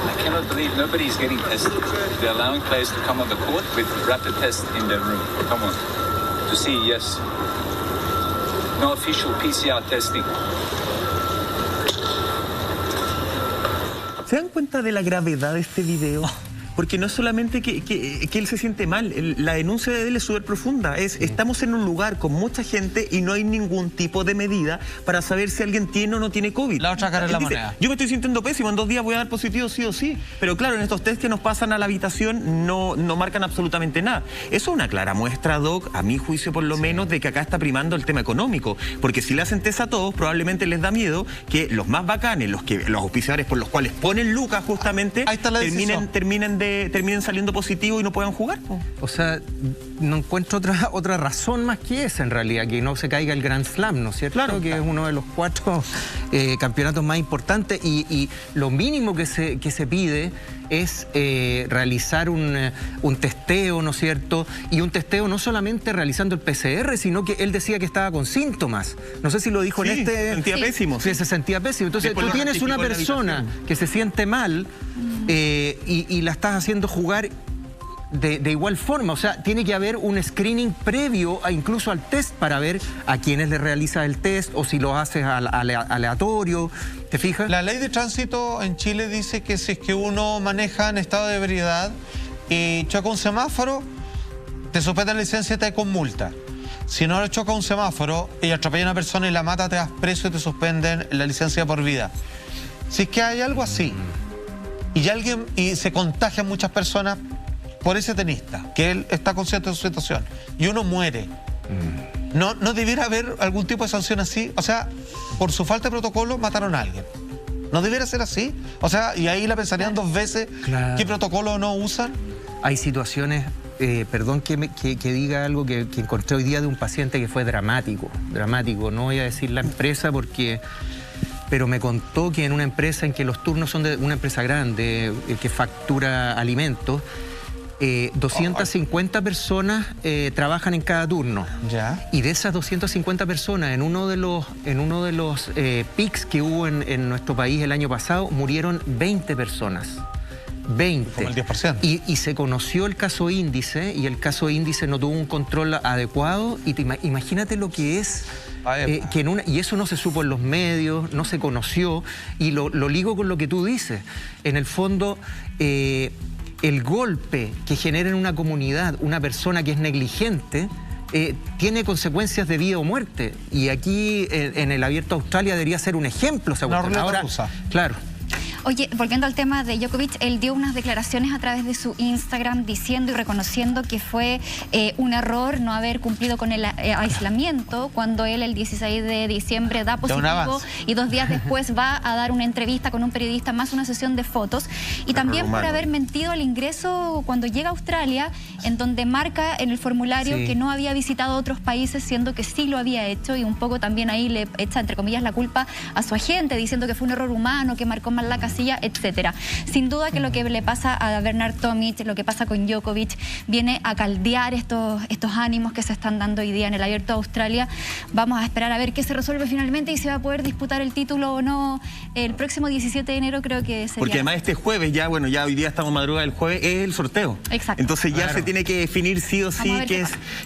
[SPEAKER 5] I cannot believe nobody's getting tested. They're allowing players to come on the court with rapid tests in their room. Come on. To see, yes. No official PCR testing.
[SPEAKER 1] ¿Se dan cuenta de la gravedad de este video? Porque no es solamente que él se siente mal, la denuncia de él es súper profunda. Estamos en un lugar con mucha gente y no hay ningún tipo de medida para saber si alguien tiene o no tiene COVID.
[SPEAKER 3] La otra cara es la moneda.
[SPEAKER 1] Yo me estoy sintiendo pésimo, en 2 días voy a dar positivo sí o sí. Pero claro, en estos test que nos pasan a la habitación no marcan absolutamente nada. Eso es una clara muestra, Doc, a mi juicio por lo menos, de que acá está primando el tema económico. Porque si le hacen test a todos, probablemente les da miedo que los más bacanes, los auspiciadores por los cuales ponen lucas justamente, terminen saliendo positivos y no puedan jugar.
[SPEAKER 2] O sea, no encuentro otra razón más que esa en realidad, que no se caiga el Grand Slam, ¿no es cierto? Claro, que es uno de los 4 campeonatos más importantes y lo mínimo que se pide es realizar un testeo, ¿no es cierto? Y un testeo no solamente realizando el PCR, sino que él decía que estaba con síntomas. No sé si lo dijo en este...
[SPEAKER 1] se sentía pésimo.
[SPEAKER 2] Sí, se sentía pésimo. Entonces tú tienes una persona que se siente mal y la estás haciendo jugar de igual forma. O sea, tiene que haber un screening previo incluso al test para ver a quiénes le realizas el test o si lo haces aleatorio. ¿Te fijas?
[SPEAKER 3] La ley de tránsito en Chile dice que si es que uno maneja en estado de ebriedad y choca un semáforo, te suspenden la licencia y te con multa. Si no le choca un semáforo y atropella a una persona y la mata, te das preso y te suspenden la licencia por vida. Si es que hay algo así y se contagian muchas personas por ese tenista, que él está consciente de su situación, y uno muere, ¿no debiera haber algún tipo de sanción así? O sea, por su falta de protocolo mataron a alguien. ¿No debiera ser así? O sea, y ahí la pensarían 2 veces, claro, qué protocolo no usan.
[SPEAKER 2] Hay situaciones, perdón que diga algo que encontré hoy día de un paciente que fue dramático. No voy a decir la empresa pero me contó que en una empresa en que los turnos son de una empresa grande que factura alimentos, 250 personas trabajan en cada turno.
[SPEAKER 3] ¿Ya?
[SPEAKER 2] Y de esas 250 personas, en uno de los pics que hubo en nuestro país el año pasado, murieron 20 personas. 20.
[SPEAKER 3] Como el 10%.
[SPEAKER 2] Y se conoció el caso índice, y el caso índice no tuvo un control adecuado, y imagínate lo que es... y eso no se supo en los medios, no se conoció, y lo ligo con lo que tú dices. En el fondo... el golpe que genera en una comunidad una persona que es negligente tiene consecuencias de vida o muerte. Y aquí en el Abierto de Australia debería ser un ejemplo.
[SPEAKER 3] Ahora,
[SPEAKER 2] claro.
[SPEAKER 4] Oye, volviendo al tema de Djokovic, él dio unas declaraciones a través de su Instagram diciendo y reconociendo que fue un error no haber cumplido con el aislamiento cuando él el 16 de diciembre da positivo y 2 días después va a dar una entrevista con un periodista más una sesión de fotos. Y también por haber mentido al ingreso cuando llega a Australia, en donde marca en el formulario que no había visitado otros países, siendo que sí lo había hecho, y un poco también ahí le echa, entre comillas, la culpa a su agente, diciendo que fue un error humano, que marcó mal la casilla, etcétera. Sin duda que lo que le pasa a Bernard Tomic, lo que pasa con Djokovic, viene a caldear estos ánimos que se están dando hoy día en el Abierto de Australia. Vamos a esperar a ver qué se resuelve finalmente y si va a poder disputar el título o no el próximo 17 de enero, creo que sería.
[SPEAKER 1] Porque además este jueves, ya hoy día estamos madrugada del jueves, es el sorteo.
[SPEAKER 4] Exacto.
[SPEAKER 1] Entonces ya se tiene que definir sí o sí qué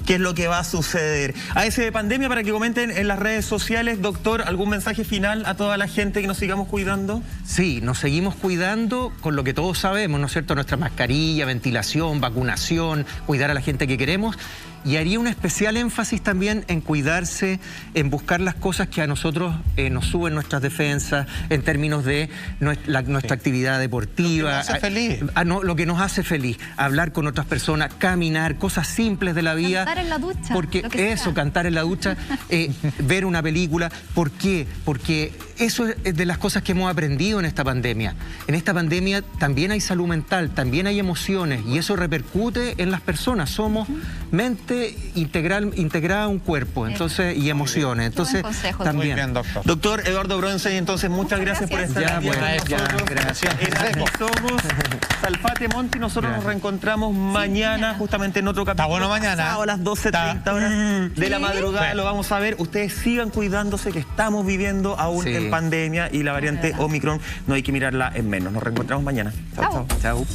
[SPEAKER 1] es lo que va a suceder. A ese de pandemia, para que comenten en las redes sociales, doctor, ¿algún mensaje final a toda la gente que nos sigamos cuidando?
[SPEAKER 2] Sí, nos seguimos cuidando con lo que todos sabemos, ¿no es cierto? Nuestra mascarilla, ventilación, vacunación, cuidar a la gente que queremos. Y haría un especial énfasis también en cuidarse, en buscar las cosas que a nosotros nos suben nuestras defensas, en términos de nuestra actividad deportiva.
[SPEAKER 3] Lo que nos hace feliz.
[SPEAKER 2] Lo que nos hace feliz. Hablar con otras personas, caminar, cosas simples de la vida.
[SPEAKER 4] Cantar en la ducha.
[SPEAKER 2] Porque eso, cantar en la ducha, ver una película. ¿Por qué? Porque eso es de las cosas que hemos aprendido en esta pandemia. En esta pandemia también hay salud mental, también hay emociones, y eso repercute en las personas. Somos mente integrada a un cuerpo, entonces, y emociones. Entonces, también.
[SPEAKER 3] Muy bien, doctor.
[SPEAKER 1] Doctor Eduardo Bronce, entonces muchas gracias por estar aquí.
[SPEAKER 2] Gracias.
[SPEAKER 1] Somos Salfate Monti, nosotros nos reencontramos mañana, justamente en otro capítulo.
[SPEAKER 3] Está bueno mañana.
[SPEAKER 1] A las 12:30 horas de la madrugada, lo vamos a ver. Ustedes sigan cuidándose, que estamos viviendo aún en pandemia, y la variante Omicron no hay que mirarla en menos. Nos reencontramos mañana. Chao.